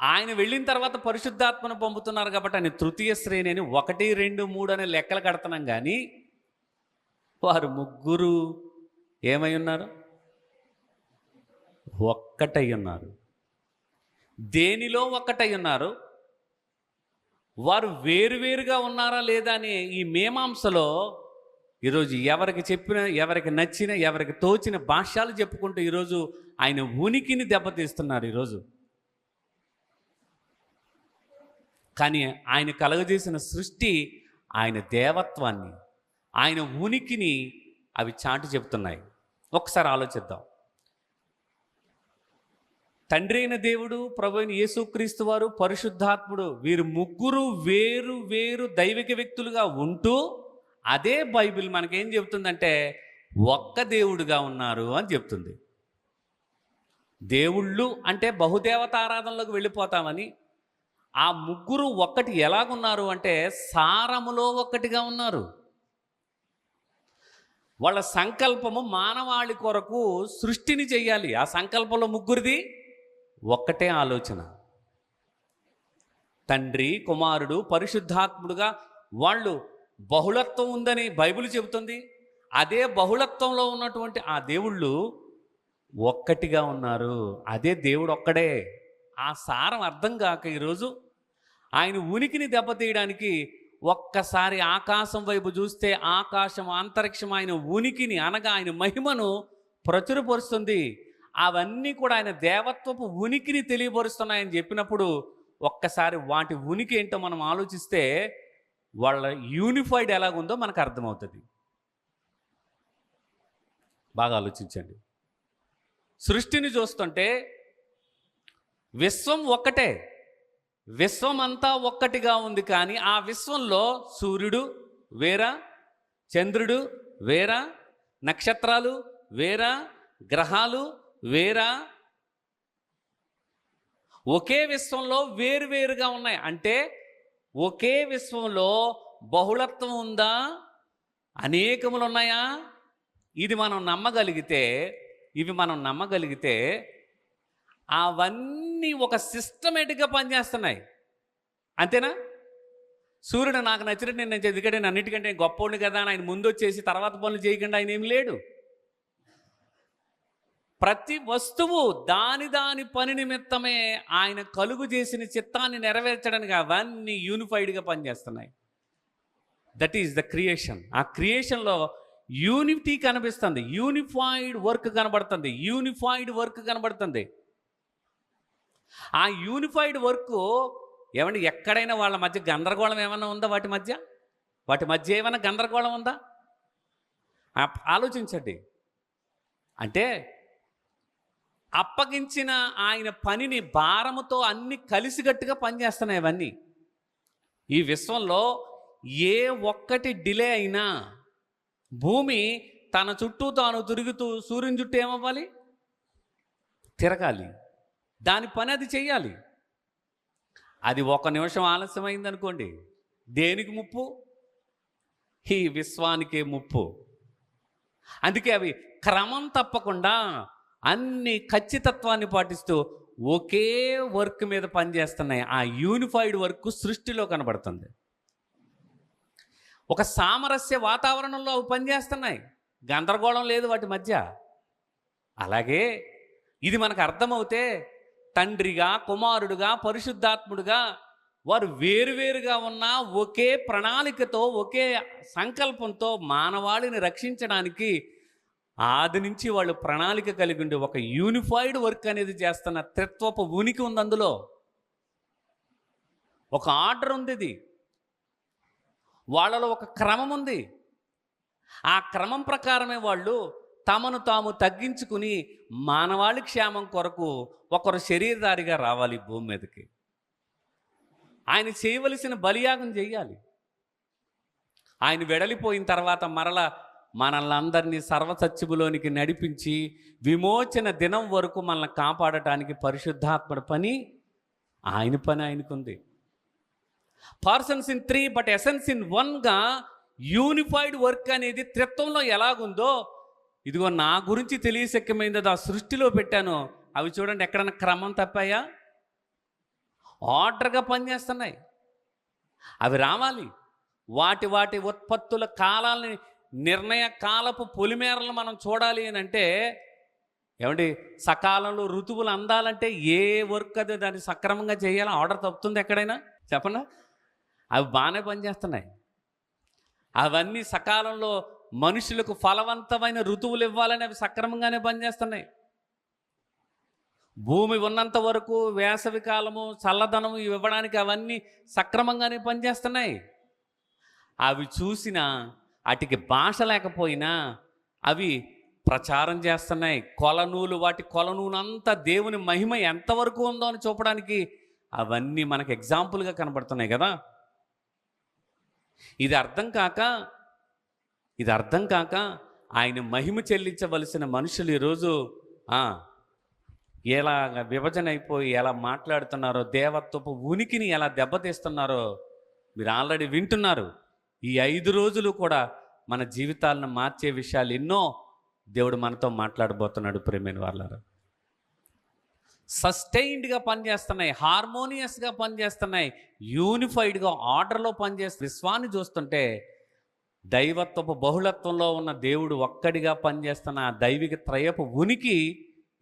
ఆయన వెళ్ళిన తర్వాత పరిశుద్ధాత్మను పంపుతున్నారు కాబట్టి ఆయన తృతీయ శ్రేణి అని 1, 2, 3 అనే లెక్కలు కడుతున్నాం. కానీ వారు ముగ్గురు ఏమై ఉన్నారు? ఒక్కటై ఉన్నారు. దేనిలో ఒక్కటై ఉన్నారు? వారు వేరువేరుగా ఉన్నారా లేదా అని ఈ మీమాంసలో ఈరోజు ఎవరికి చెప్పినా, ఎవరికి నచ్చినా, ఎవరికి తోచిన భాష్యాలు చెప్పుకుంటూ ఈరోజు ఆయన ఉనికిని దెబ్బతీస్తున్నారు ఈరోజు. కానీ ఆయన కలుగజేసిన సృష్టి ఆయన దేవత్వాన్ని, ఆయన ఉనికిని అవి చాటి చెప్తున్నాయి. ఒకసారి ఆలోచిద్దాం. తండ్రి అయిన దేవుడు, ప్రభు అయిన యేసుక్రీస్తు వారు, పరిశుద్ధాత్ముడు, వీరు ముగ్గురు వేరు వేరు దైవిక వ్యక్తులుగా ఉంటూ అదే బైబిల్ మనకేం చెబుతుందంటే ఒక్క దేవుడుగా ఉన్నారు అని చెప్తుంది. దేవుళ్ళు అంటే బహుదేవతారాధనలోకి వెళ్ళిపోతామని, ఆ ముగ్గురు ఒక్కటి ఎలాగున్నారు అంటే సారములో ఒక్కటిగా ఉన్నారు. వాళ్ళ సంకల్పము మానవాళి కొరకు సృష్టిని చెయ్యాలి. ఆ సంకల్పంలో ముగ్గురిది ఒక్కటే ఆలోచన. తండ్రి, కుమారుడు, పరిశుద్ధాత్ముడుగా వాళ్ళు బహుళత్వం ఉందని బైబిల్ చెబుతుంది. అదే బహుళత్వంలో ఉన్నటువంటి ఆ దేవుళ్ళు ఒక్కటిగా ఉన్నారు. అదే దేవుడు ఒక్కడే. ఆ సారం అర్థం కాక ఈరోజు ఆయన ఉనికిని దెబ్బతీయడానికి ఒక్కసారి ఆకాశం వైపు చూస్తే ఆకాశం, అంతరిక్షం ఆయన ఉనికిని అనగా ఆయన మహిమను ప్రచురపరుస్తుంది. అవన్నీ కూడా ఆయన దేవత్వపు ఉనికిని తెలియపరుస్తున్నాయని చెప్పినప్పుడు ఒక్కసారి వాటి ఉనికి ఏంటో మనం ఆలోచిస్తే వాళ్ళ యూనిఫైడ్ ఎలాగుందో మనకు అర్థమవుతుంది. బాగా ఆలోచించండి. సృష్టిని చూస్తుంటే విశ్వం ఒక్కటే, విశ్వం అంతా ఒక్కటిగా ఉంది. కానీ ఆ విశ్వంలో సూర్యుడు వేరా, చంద్రుడు వేరా, నక్షత్రాలు వేరా, గ్రహాలు వేరా, ఒకే విశ్వంలో వేరువేరుగా ఉన్నాయి. అంటే ఒకే విశ్వంలో బహుళత్వం ఉందా, అనేకములు ఉన్నాయా? ఇవి మనం నమ్మగలిగితే అవన్నీ ఒక సిస్టమేటిక్గా పనిచేస్తున్నాయి. అంతేనా? సూర్యుడు నాకు నచ్చినట్టు నేను ఎందుకంటే నేను అన్నిటికంటే గొప్పోడిని కదా అని ఆయన ముందు వచ్చేసి తర్వాత పనులు చేయకుండా ఆయన ఏమి లేడు. ప్రతి వస్తువు దాని పని నిమిత్తమే ఆయన కలుగు చేసిన చిత్తాన్ని నెరవేర్చడానికి అవన్నీ యూనిఫైడ్గా పనిచేస్తున్నాయి. That is the creation. ఆ క్రియేషన్లో యూనిటీ కనిపిస్తుంది, యూనిఫైడ్ వర్క్ కనబడుతుంది. ఆ యూనిఫైడ్ వర్క్ ఏమంటే ఎక్కడైనా వాళ్ళ మధ్య గందరగోళం ఏమైనా ఉందా? వాటి మధ్య ఏమైనా గందరగోళం ఉందా? ఆలోచించండి. అంటే అప్పగించిన ఆయన పనిని భారముతో అన్ని కలిసిగట్టుగా పనిచేస్తున్నాయి అవన్నీ. ఈ విశ్వంలో ఏ ఒక్కటి డిలే అయినా భూమి తన చుట్టూ తాను తిరుగుతూ సూర్యుని చుట్టూ ఏమవ్వాలి? తిరగాలి. దాని పని అది చెయ్యాలి. అది 1 నిమిషం ఆలస్యమైంది అనుకోండి, దేనికి ముప్పు? ఈ విశ్వానికే ముప్పు. అందుకే అవి క్రమం తప్పకుండా అన్ని ఖచ్చితత్వాన్ని పాటిస్తూ ఒకే వర్క్ మీద పనిచేస్తున్నాయి. ఆ యూనిఫైడ్ వర్క్ సృష్టిలో కనబడుతుంది. ఒక సామరస్య వాతావరణంలో అవి పనిచేస్తున్నాయి, గందరగోళం లేదు వాటి మధ్య. అలాగే ఇది మనకు అర్థమవుతే తండ్రిగా, కుమారుడుగా, పరిశుద్ధాత్ముడుగా వారు వేరువేరుగా ఉన్నా ఒకే ప్రణాళికతో, ఒకే సంకల్పంతో మానవాళిని రక్షించడానికి ఆది నుంచి వాళ్ళు ప్రణాళిక కలిగి ఉండి ఒక యూనిఫైడ్ వర్క్ అనేది చేస్తున్న త్రిత్వపు ఉనికి ఉంది. అందులో ఒక ఆర్డర్ ఉంది. ఇది వాళ్ళలో ఒక క్రమం ఉంది. ఆ క్రమం ప్రకారమే వాళ్ళు తమను తాము తగ్గించుకుని మానవాళి క్షేమం కొరకు ఒకరు శరీరధారిగా రావాలి భూమి మీదకి. ఆయన చేయవలసిన బలియాగం చేయాలి. ఆయన వెడలిపోయిన తర్వాత మరల మనల్ని అందరినీ సర్వసత్యములోనికి నడిపించి విమోచన దినం వరకు మనల్ని కాపాడటానికి పరిశుద్ధాత్మ పని ఆయనకుంది. Persons in 3 but essence in 1గా యూనిఫైడ్ వర్క్ అనేది త్రిత్వంలో ఎలాగుందో, ఇదిగో నా గురించి తెలియశక్యమైనది ఆ సృష్టిలో పెట్టాను. అవి చూడండి, ఎక్కడన్నా క్రమం తప్పాయా? ఆర్డర్గా పనిచేస్తున్నాయి. అవి రావాలి. వాటి ఉత్పత్తుల కాలాలని, నిర్ణయ కాలపు పొలిమేరలను మనం చూడాలి అని అంటే ఏమండి, సకాలంలో ఋతువులు అందాలంటే ఏ వర్క్ అదే దాన్ని సక్రమంగా చేయాలి. ఆర్డర్ తప్పుతుంది ఎక్కడైనా? చెప్పండి. అవి బాగానే పనిచేస్తున్నాయి. అవన్నీ సకాలంలో మనుషులకు ఫలవంతమైన ఋతువులు ఇవ్వాలని అవి సక్రమంగానే పనిచేస్తున్నాయి. భూమి ఉన్నంత వరకు వేసవి కాలము, చల్లదనము ఇవ్వడానికి అవన్నీ సక్రమంగానే పనిచేస్తున్నాయి. అవి చూసినా వాటికి భాష లేకపోయినా అవి ప్రచారం చేస్తున్నాయి. వాటి కొలనూనంతా దేవుని మహిమ ఎంతవరకు ఉందో అని చూపడానికి అవన్నీ మనకు ఎగ్జాంపుల్గా కనబడుతున్నాయి కదా. ఇది అర్థం కాక ఆయన మహిమ చెల్లించవలసిన మనుషులు ఈరోజు ఎలా విభజన అయిపోయి ఎలా మాట్లాడుతున్నారో, దేవత్వపు ఉనికిని ఎలా దెబ్బతీస్తున్నారో మీరు ఆల్రెడీ వింటున్నారు. ఈ 5 రోజులు కూడా మన జీవితాలను మార్చే విషయాలు ఎన్నో దేవుడు మనతో మాట్లాడబోతున్నాడు. ప్రేమైన వాళ్ళారా, సస్టైన్డ్గా పనిచేస్తున్నాయి, హార్మోనియస్గా పనిచేస్తున్నాయి, యూనిఫైడ్గా ఆర్డర్లో పనిచేస్తున్న విశ్వాన్ని చూస్తుంటే దైవత్వపు బహుళత్వంలో ఉన్న దేవుడు ఒక్కడిగా పనిచేస్తున్న ఆ దైవిక త్రయపు ఉనికి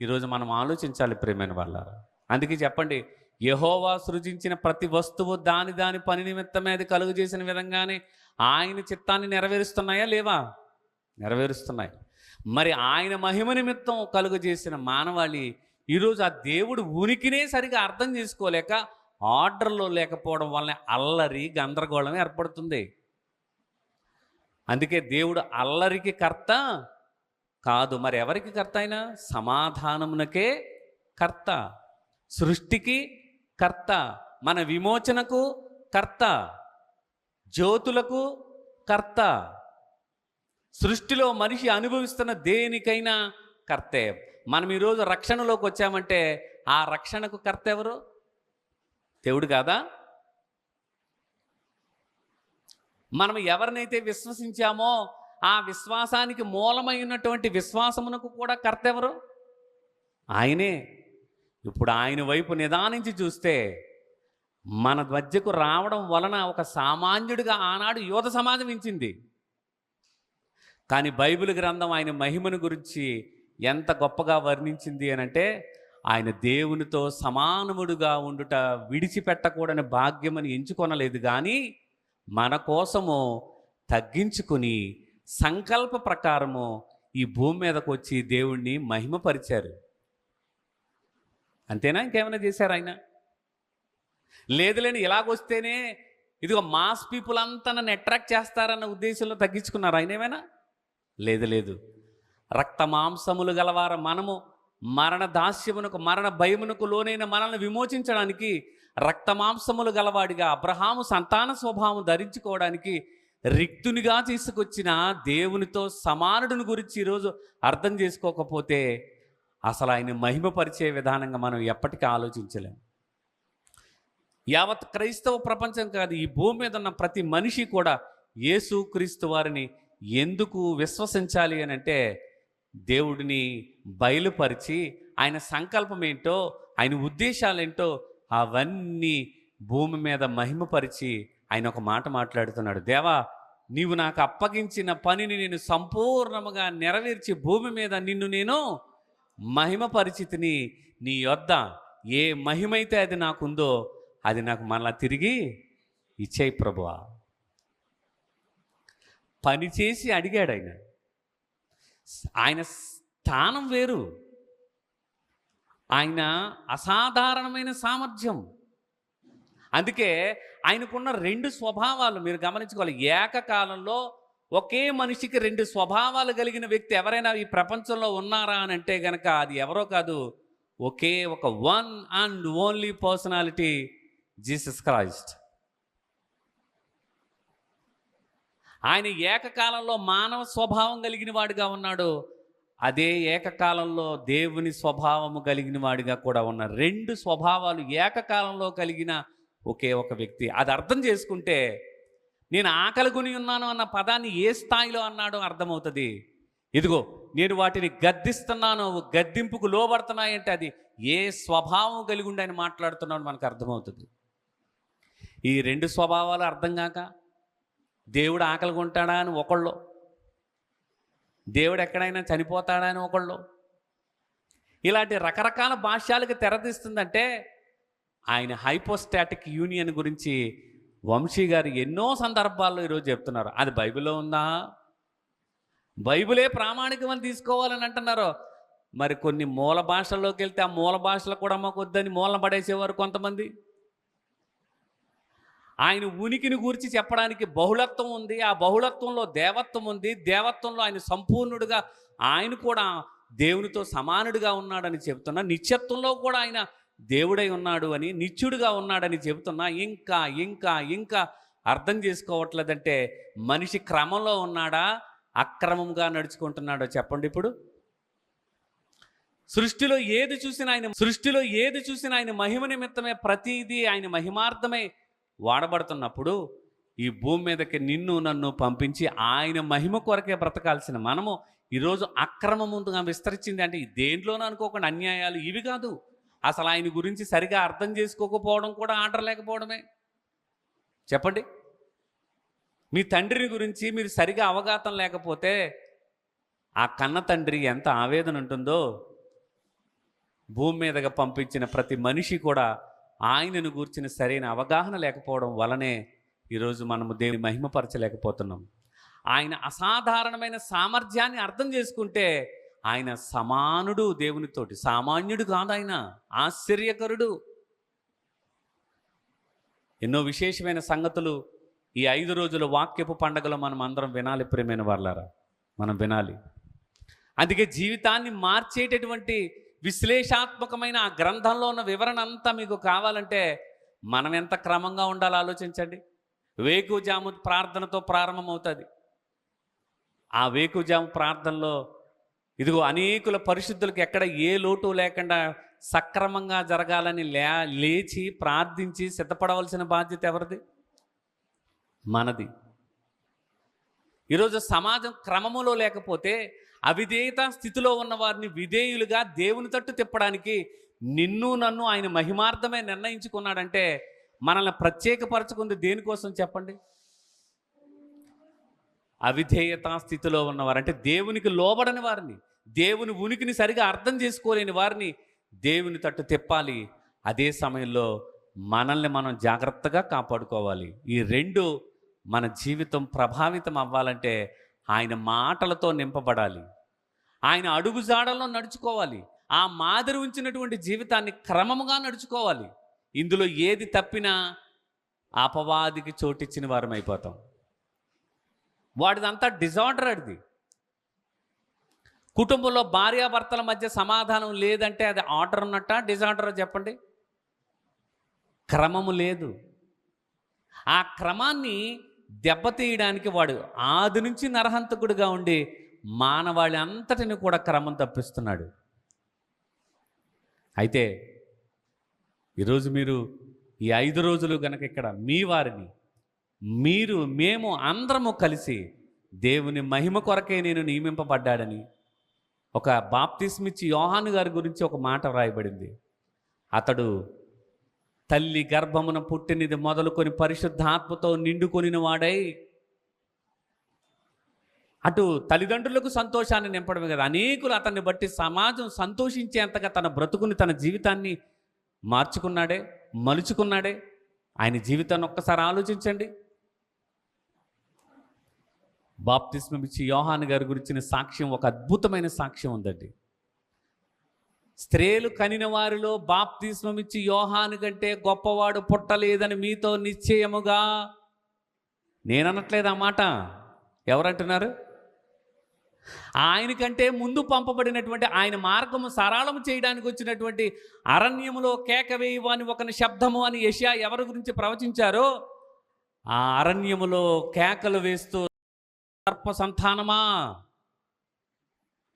ఈరోజు మనం ఆలోచించాలి. ప్రేమైన వాళ్ళారా, అందుకే చెప్పండి, యెహోవా సృజించిన ప్రతి వస్తువు దాని పని నిమిత్తమే అది కలుగు చేసిన విధంగానే ఆయన చిత్తాన్ని నెరవేరుస్తున్నాయా లేవా? నెరవేరుస్తున్నాయి. మరి ఆయన మహిమ నిమిత్తం కలుగు చేసిన మానవాళి ఈరోజు ఆ దేవుడు ఉనికినే సరిగా అర్థం చేసుకోలేక ఆర్డర్లో లేకపోవడం వల్ల అల్లరి గందరగోళం ఏర్పడుతుంది. అందుకే దేవుడు అల్లరికి కర్త కాదు, మరి ఎవరికి కర్త? అయినా సమాధానమునకే కర్త, సృష్టికి కర్త, మన విమోచనకు కర్త, జ్యోతులకు కర్త, సృష్టిలో మనిషి అనుభవిస్తున్న దేనికైనా కర్తే. మనం ఈరోజు రక్షణలోకి వచ్చామంటే ఆ రక్షణకు కర్త ఎవరు? దేవుడు కాదా? మనం ఎవరినైతే విశ్వసించామో ఆ విశ్వాసానికి మూలమై ఉన్నటువంటి విశ్వాసమునకు కూడా కర్త ఎవరు? ఆయనే. ఇప్పుడు ఆయన వైపు నిదానించి చూస్తే మన మధ్యకు రావడం వలన ఒక సామాన్యుడిగా ఆనాడు యోధ సమాజం ఇచ్చింది. కానీ బైబిల్ గ్రంథం ఆయన మహిమను గురించి ఎంత గొప్పగా వర్ణించింది అనంటే, ఆయన దేవునితో సమానముడుగా ఉండుట విడిచిపెట్టకూడని భాగ్యమని ఎంచుకొనలేదు, కానీ మన కోసము తగ్గించుకుని సంకల్ప ప్రకారము ఈ భూమి మీదకు వచ్చి దేవుణ్ణి మహిమపరిచారు. అంతేనా? ఇంకేమైనా చేశారు ఆయన? లేదులేని ఇలాగొస్తేనే ఇదిగో మాస్ పీపుల్ అంతా నన్ను అట్రాక్ట్ చేస్తారన్న ఉద్దేశంలో తగ్గించుకున్నారు ఆయన ఏమైనా? లేదు. రక్త మాంసములు గలవార మనము మరణ దాస్యమునకు మరణ భయమునకు లోనైన మనల్ని విమోచించడానికి రక్త మాంసములు గలవాడిగా అబ్రహాము సంతాన స్వభావం ధరించుకోవడానికి రిక్తునిగా తీసుకొచ్చిన దేవునితో సమానుడిని గురించి ఈరోజు అర్థం చేసుకోకపోతే అసలు ఆయన మహిమపరిచే విధానంగా మనం ఎప్పటికీ ఆలోచించలేం. యావత్ క్రైస్తవ ప్రపంచం కాదు, ఈ భూమి మీద ఉన్న ప్రతి మనిషి కూడా యేసు క్రీస్తు వారిని ఎందుకు విశ్వసించాలి అని అంటే, దేవుడిని బయలుపరిచి ఆయన సంకల్పం ఏంటో, ఆయన ఉద్దేశాలేంటో అవన్నీ భూమి మీద మహిమపరిచి ఆయన ఒక మాట మాట్లాడుతున్నాడు. దేవా, నీవు నాకు అప్పగించిన పనిని నేను సంపూర్ణముగా నెరవేర్చి భూమి మీద నిన్ను నేను మహిమపరిచితిని. నీ యొద్ద ఏ మహిమైతే అది నాకుందో అది నాకు మళ్ళా తిరిగి ఇచ్చేయి ప్రభువా. పని చేసి అడిగాడు ఆయన. ఆయన స్థానం వేరు, ఆయన అసాధారణమైన సామర్థ్యం. అందుకే ఆయనకున్న 2 స్వభావాలు మీరు గమనించుకోవాలి. ఏకకాలంలో ఒకే మనిషికి 2 స్వభావాలు కలిగిన వ్యక్తి ఎవరైనా ఈ ప్రపంచంలో ఉన్నారా అని అంటే గనక అది ఎవరో కాదు, ఒకే ఒక one and only personality, Jesus Christ. ఆయన ఏకకాలంలో మానవ స్వభావం కలిగిన వాడిగా ఉన్నాడు, అదే ఏకకాలంలో దేవుని స్వభావము కలిగిన వాడిగా కూడా ఉన్న 2 స్వభావాలు ఏకకాలంలో కలిగిన ఒకే ఒక వ్యక్తి. అది అర్థం చేసుకుంటే నేను ఆకలి కొని ఉన్నాను అన్న పదాన్ని ఏ స్థాయిలో అన్నాడో అర్థమవుతుంది. ఇదిగో నేను వాటిని గద్దిస్తున్నాను, గద్దింపుకు లోబడుతున్నాయంటే అది ఏ స్వభావం కలిగి ఉండి ఆయన మాట్లాడుతున్నాడు మనకు అర్థమవుతుంది. ఈ 2 స్వభావాలు అర్థం కాక దేవుడు ఆకలి కొంటాడా అని ఒకళ్ళు, దేవుడు ఎక్కడైనా చనిపోతాడా అని ఒకళ్ళు, ఇలాంటి రకరకాల భాష్యాలకు తెరతీస్తుందంటే ఆయన హైపోస్టాటిక్ యూనియన్ గురించి వంశీ గారు ఎన్నో సందర్భాల్లో ఈరోజు చెప్తున్నారు. అది బైబిల్లో ఉందా? బైబిలే ప్రామాణికమని తీసుకోవాలని అంటున్నారు. మరి కొన్ని మూల భాషల్లోకి వెళ్తే ఆ మూల భాషలు కూడా మాకు వద్దని మూలన పడేసేవారు కొంతమంది. ఆయన ఉనికిని గూర్చి చెప్పడానికి బహుళత్వం ఉంది, ఆ బహుళత్వంలో దేవత్వం ఉంది, దేవత్వంలో ఆయన సంపూర్ణుడుగా, ఆయన కూడా దేవునితో సమానుడిగా ఉన్నాడని చెబుతున్నా, నిత్యత్వంలో కూడా ఆయన దేవుడై ఉన్నాడు అని, నిత్యుడుగా ఉన్నాడని చెబుతున్నా, ఇంకా ఇంకా ఇంకా అర్థం చేసుకోవట్లేదంటే మనిషి క్రమంలో ఉన్నాడా, అక్రమంగా నడుచుకుంటున్నాడో చెప్పండి. ఇప్పుడు సృష్టిలో ఏది చూసినా ఆయన మహిమ నిమిత్తమే, ప్రతిదీ ఆయన మహిమార్థమే వాడబడుతున్నప్పుడు ఈ భూమి మీదకి నిన్ను నన్ను పంపించి ఆయన మహిమ కొరకే బ్రతకాల్సిన మనము ఈరోజు అక్రమముగా విస్తరించింది అంటే దేంట్లోనూ అనుకోకుండా అన్యాయాలు ఇవి కాదు, అసలు ఆయన గురించి సరిగా అర్థం చేసుకోకపోవడం కూడా ఆర్డర్ లేకపోవడమే. చెప్పండి, మీ తండ్రిని గురించి మీరు సరిగా అవగాహన లేకపోతే ఆ కన్న తండ్రి ఎంత ఆవేదన ఉంటుందో, భూమి మీదగా పంపించిన ప్రతి మనిషి కూడా ఆయనను గూర్చిన సరైన అవగాహన లేకపోవడం వలనే ఈరోజు మనము దేవుని మహిమపరచలేకపోతున్నాం. ఆయన అసాధారణమైన సామర్థ్యాన్ని అర్థం చేసుకుంటే ఆయన సమానుడు దేవునితోటి, సామాన్యుడు కాదు, ఆయన ఆశ్చర్యకరుడు. ఎన్నో విశేషమైన సంగతులు ఈ 5 రోజుల వాక్యపు పండగలో మనం అందరం వినాలి. ప్రియమైన వాళ్ళారా, మనం వినాలి. అందుకే జీవితాన్ని మార్చేటటువంటి విశ్లేషాత్మకమైన ఆ గ్రంథంలో ఉన్న వివరణ అంతా మీకు కావాలంటే మనం ఎంత క్రమంగా ఉండాలో ఆలోచించండి. వేకువజాము ప్రార్థనతో ప్రారంభమవుతుంది. ఆ వేకువజాము ప్రార్థనలో ఇదిగో అనేకుల పరిశుద్ధులకు ఎక్కడ ఏ లోటు లేకుండా సక్రమంగా జరగాలని లేచి ప్రార్థించి సిద్ధపడవలసిన బాధ్యత ఎవరిది? మనది. ఈరోజు సమాజం క్రమములో లేకపోతే అవిధేయత స్థితిలో ఉన్న వారిని విధేయులుగా దేవుని తట్టు తిప్పడానికి నిన్ను నన్ను ఆయన మహిమార్థమే నిర్ణయించుకున్నాడంటే మనల్ని ప్రత్యేకపరచుకుంది దేనికోసం చెప్పండి? అవిధేయత స్థితిలో ఉన్నవారు అంటే దేవునికి లోబడని వారిని, దేవుని ఉనికిని సరిగా అర్థం చేసుకోలేని వారిని దేవుని తట్టు తిప్పాలి. అదే సమయంలో మనల్ని మనం జాగ్రత్తగా కాపాడుకోవాలి. ఈ రెండు మన జీవితం ప్రభావితం అవ్వాలంటే ఆయన మాటలతో నింపబడాలి, ఆయన అడుగుజాడల్లో నడుచుకోవాలి, ఆ మాదిరి ఉంచినటువంటి జీవితాన్ని క్రమముగా నడుచుకోవాలి. ఇందులో ఏది తప్పినా అపవాదికి చోటిచ్చిన వారం అయిపోతాం. వాడిదంతా డిజార్డర్. అది కుటుంబంలో భార్యాభర్తల మధ్య సమాధానం లేదంటే అది ఆర్డర్ ఉన్నట్ట, డిజార్డర్ చెప్పండి? క్రమము లేదు. ఆ క్రమాన్ని దెబ్బతీయడానికి వాడు ఆది నుంచి నరహంతకుడిగా ఉండి మానవాళి అంతటిని కూడా క్రమం తప్పిస్తున్నాడు. అయితే ఈరోజు మీరు ఈ 5 రోజులు గనక ఇక్కడ మీ వారిని మేము అందరము కలిసి దేవుని మహిమ కొరకే నేను నియమింపబడ్డాడని ఒక బాప్తిస్మిచ్చి యోహాను గారి గురించి ఒక మాట వ్రాయబడింది. అతడు తల్లి గర్భమున పుట్టినది మొదలుకొని పరిశుద్ధాత్మతో నిండుకొనిన వాడై, అటు తల్లిదండ్రులకు సంతోషాన్ని నింపడమే కదా, అనేకులు అతన్ని బట్టి సమాజం సంతోషించేంతగా తన బ్రతుకుని తన జీవితాన్ని మార్చుకున్నాడే, మలుచుకున్నాడే. ఆయన జీవితాన్ని ఒక్కసారి ఆలోచించండి. బాప్తిస్మం ఇచ్చి యోహాను గారి గురించిన సాక్ష్యం ఒక అద్భుతమైన సాక్ష్యం ఉందండి. స్త్రీలు కనిన వారిలో బాప్తిస్మం ఇచ్చి యోహాను కంటే గొప్పవాడు పుట్టలేదని మీతో నిశ్చయముగా నేననట్లేదు. ఆ మాట ఎవరంటున్నారు? ఆయనకంటే ముందు పంపబడినటువంటి, ఆయన మార్గము సరళము చేయడానికి వచ్చినటువంటి అరణ్యములో కేక వేయువాని ఒకని శబ్దము అని యెషయా ఎవరి గురించి ప్రవచించారో, ఆ అరణ్యములో కేకలు వేస్తూ సర్ప సంతానమా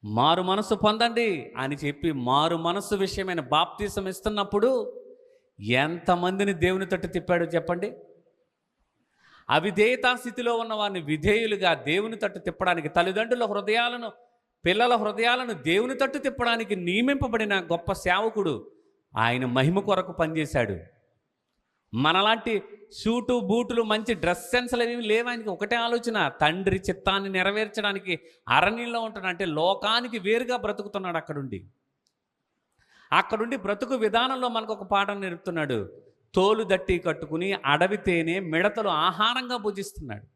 మారు మనస్సు పొందండి అని చెప్పి మారు మనస్సు విషయమైన బాప్తీసం ఇస్తున్నప్పుడు ఎంతమందిని దేవుని తట్టు తిప్పాడో చెప్పండి? అవిధేయతా స్థితిలో ఉన్న వారిని విధేయులుగా దేవుని తట్టు తిప్పడానికి, తల్లిదండ్రుల హృదయాలను, పిల్లల హృదయాలను దేవుని తట్టు తిప్పడానికి నియమింపబడిన గొప్ప సేవకుడు. ఆయన మహిమ కొరకు పనిచేశాడు. మనలాంటి షూటు బూటులు మంచి డ్రెస్ సెన్స్లు ఏమి లేవు ఆయనకి. ఒకటే ఆలోచన, తండ్రి చిత్తాన్ని నెరవేర్చడానికి అరణ్యంలో ఉంటాడు. అంటే లోకానికి వేరుగా బ్రతుకుతున్నాడు. అక్కడుండి బ్రతుకు విధానంలో మనకు ఒక పాఠం నేర్పుతున్నాడు. తోలు దట్టి కట్టుకుని అడవి తేనె మిడతలు ఆహారంగా భుజిస్తున్నాడు.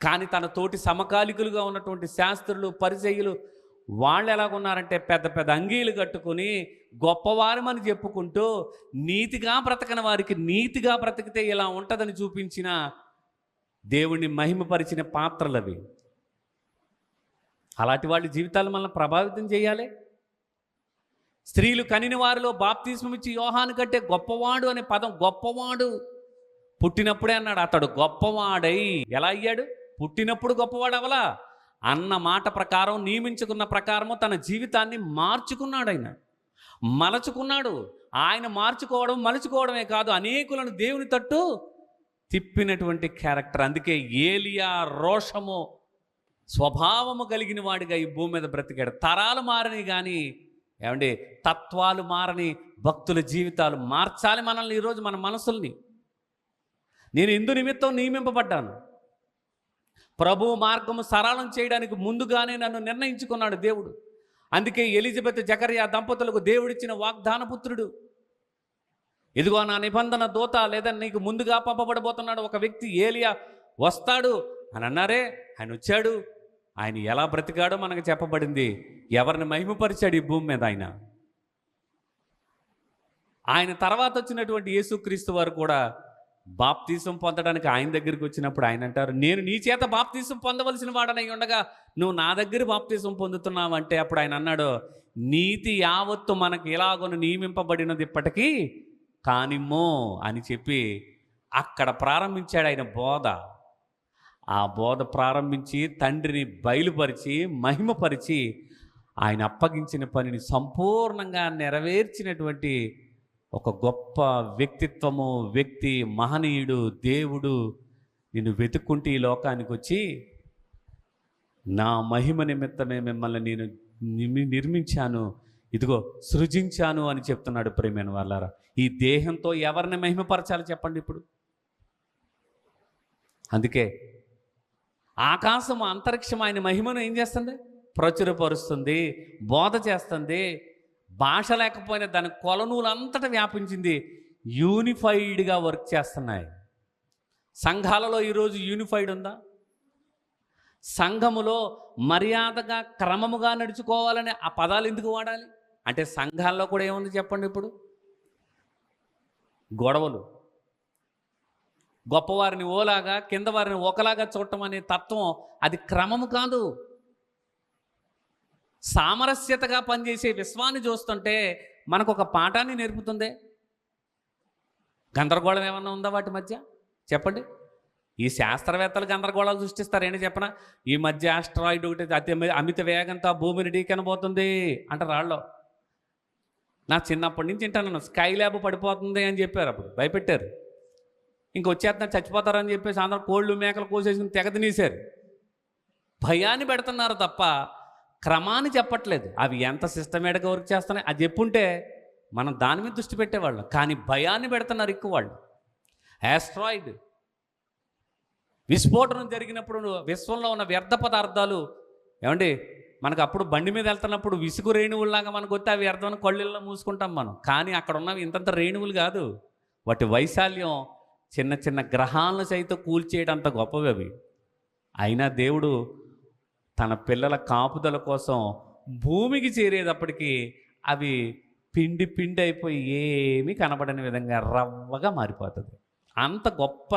కానీ తన తోటి సమకాలికులుగా ఉన్నటువంటి శాస్త్రులు, పరిసయ్యులు వాళ్ళు ఎలాగున్నారంటే పెద్ద పెద్ద అంగీలు కట్టుకుని గొప్పవారమని చెప్పుకుంటూ నీతిగా బ్రతకని వారికి నీతిగా బ్రతికితే ఇలా ఉంటుందని చూపించిన దేవుణ్ణి మహిమపరిచిన పాత్రలవి. అలాంటి వాళ్ళ జీవితాలు మనల్ని ప్రభావితం చేయాలి. స్త్రీలు కనిన వారిలో బాప్తిస్మం ఇచ్చి యోహాను కంటే గొప్పవాడు అనే పదం, గొప్పవాడు పుట్టినప్పుడే అన్నాడు అతడు గొప్పవాడై. ఎలా అయ్యాడు? పుట్టినప్పుడు గొప్పవాడు అవలా, అన్న మాట ప్రకారం, నియమించుకున్న ప్రకారము తన జీవితాన్ని మార్చుకున్నాడు. ఆయన మలచుకున్నాడు. ఆయన మార్చుకోవడం మలుచుకోవడమే కాదు, అనేకులను దేవుని తట్టు తిప్పినటువంటి క్యారెక్టర్. అందుకే ఏలియా రోషము స్వభావము కలిగిన వాడిగా ఈ భూమి మీద బ్రతికాడు. తరాలు మారని కానీ ఏమండి, తత్వాలు మారని భక్తుల జీవితాలు మార్చాలి మనల్ని. ఈరోజు మన మనసుల్ని నేను ఇందు నిమిత్తం నియమింపబడ్డాను, ప్రభు మార్గము సరళం చేయడానికి ముందుగానే నన్ను నిర్ణయించుకున్నాడు దేవుడు. అందుకే ఎలిజబెత్ జకర్యా దంపతులకు దేవుడిచ్చిన వాగ్దాన పుత్రుడు. ఇదిగో నా నిబంధన దూత, లేదా నీకు ముందుగా పంపబడబోతున్నాడు ఒక వ్యక్తి, ఏలియా వస్తాడు అని అన్నారే. ఆయన వచ్చాడు. ఆయన ఎలా బ్రతికాడో మనకు చెప్పబడింది. ఎవరిని మహిమపరిచాడు ఈ భూమి మీద ఆయన. ఆయన తర్వాత వచ్చినటువంటి యేసుక్రీస్తు వారు కూడా బాప్తీసం పొందడానికి ఆయన దగ్గరికి వచ్చినప్పుడు ఆయన అంటారు, నేను నీ చేత బాప్తీసం పొందవలసిన వాడనై ఉండగా నువ్వు నా దగ్గర బాప్తీసం పొందుతున్నావు అంటే, అప్పుడు ఆయన అన్నాడు, నీతి యావత్తు మనకు ఎలాగోను నియమింపబడినది ఇప్పటికీ కానిమ్మో అని చెప్పి అక్కడ ప్రారంభించాడు ఆయన బోధ. ఆ బోధ ప్రారంభించి తండ్రిని బయలుపరిచి మహిమపరిచి ఆయన అప్పగించిన పనిని సంపూర్ణంగా నెరవేర్చినటువంటి ఒక గొప్ప వ్యక్తిత్వము, వ్యక్తి, మహనీయుడు, దేవుడు. నిన్ను వెతుక్కుంటే ఈ లోకానికి వచ్చి నా మహిమ నిమిత్తమే మిమ్మల్ని నేను నిర్మించాను, ఇదిగో సృజించాను అని చెప్తున్నాడు. ప్రియమైన వాళ్ళారా, ఈ దేహంతో ఎవరిని మహిమపరచాలి చెప్పండి ఇప్పుడు? అందుకే ఆకాశము, అంతరిక్షం ఆయన మహిమను ఏం చేస్తుంది? ప్రచురపరుస్తుంది, బోధ చేస్తుంది. భాష లేకపోయినా దాని కొలనూలంతటా వ్యాపించింది. యూనిఫైడ్గా వర్క్ చేస్తున్నాయి. సంఘాలలో ఈరోజు యూనిఫైడ్ ఉందా? సంఘములో మర్యాదగా క్రమముగా నడుచుకోవాలని ఆ పదాలు ఎందుకు వాడాలి అంటే, సంఘాల్లో కూడా ఏముంది చెప్పండి ఇప్పుడు? గొడవలు, గొప్పవారిని ఓలాగా కింద వారిని ఒకలాగా చూడటం అనే తత్వం, అది క్రమము కాదు. సామరస్యతగా పనిచేసే విశ్వాన్ని చూస్తుంటే మనకు ఒక పాఠాన్ని నేర్పుతుందే. గందరగోళం ఏమన్నా ఉందా వాటి మధ్య చెప్పండి? ఈ శాస్త్రవేత్తలు గందరగోళాలు సృష్టిస్తారేంటి చెప్పనా? ఈ మధ్య ఆస్ట్రాయిడ్ ఒకటి అమిత వేగంతో భూమిని ఢీకనబోతుంది అంటారు వాళ్ళు. నా చిన్నప్పటి నుంచి వింటాను, స్కై ల్యాబ్ పడిపోతుంది అని చెప్పారు, అప్పుడు భయపెట్టారు. ఇంక వచ్చేస్తున్నా చచ్చిపోతారని చెప్పేసి అందరూ కోళ్ళు మేకలు కోసేసుకుని తెగ తినేశారు. భయాన్ని పెడుతున్నారు తప్ప క్రమాన్ని చెప్పట్లేదు. అవి ఎంత సిస్టమేటిక్గా వర్క్ చేస్తున్నాయి అది చెప్పుంటే మనం దాని మీద దృష్టి పెట్టేవాళ్ళం. కానీ భయాన్ని పెడుతున్నారు ఎక్కువ వాళ్ళు. ఆస్ట్రాయిడ్ విస్ఫోటనం జరిగినప్పుడు విశ్వంలో ఉన్న వ్యర్థ పదార్థాలు ఏమండి, మనకు అప్పుడు బండి మీద వెళ్తున్నప్పుడు విసుగు రేణువుల్లాగా మనకు వస్తే అవి వ్యర్థమని కళ్ళల్లో మూసుకుంటాం మనం. కానీ అక్కడ ఉన్నవి ఇంతంత రేణువులు కాదు, వాటి వైశాల్యం చిన్న చిన్న గ్రహాలను సైతం కూల్చేయడంత గొప్పవి అవి. అయినా దేవుడు తన పిల్లల కాపుదల కోసం భూమికి చేరేటప్పటికీ అవి పిండి పిండి అయిపోయి ఏమీ కనబడని విధంగా రవ్వగా మారిపోతుంది. అంత గొప్ప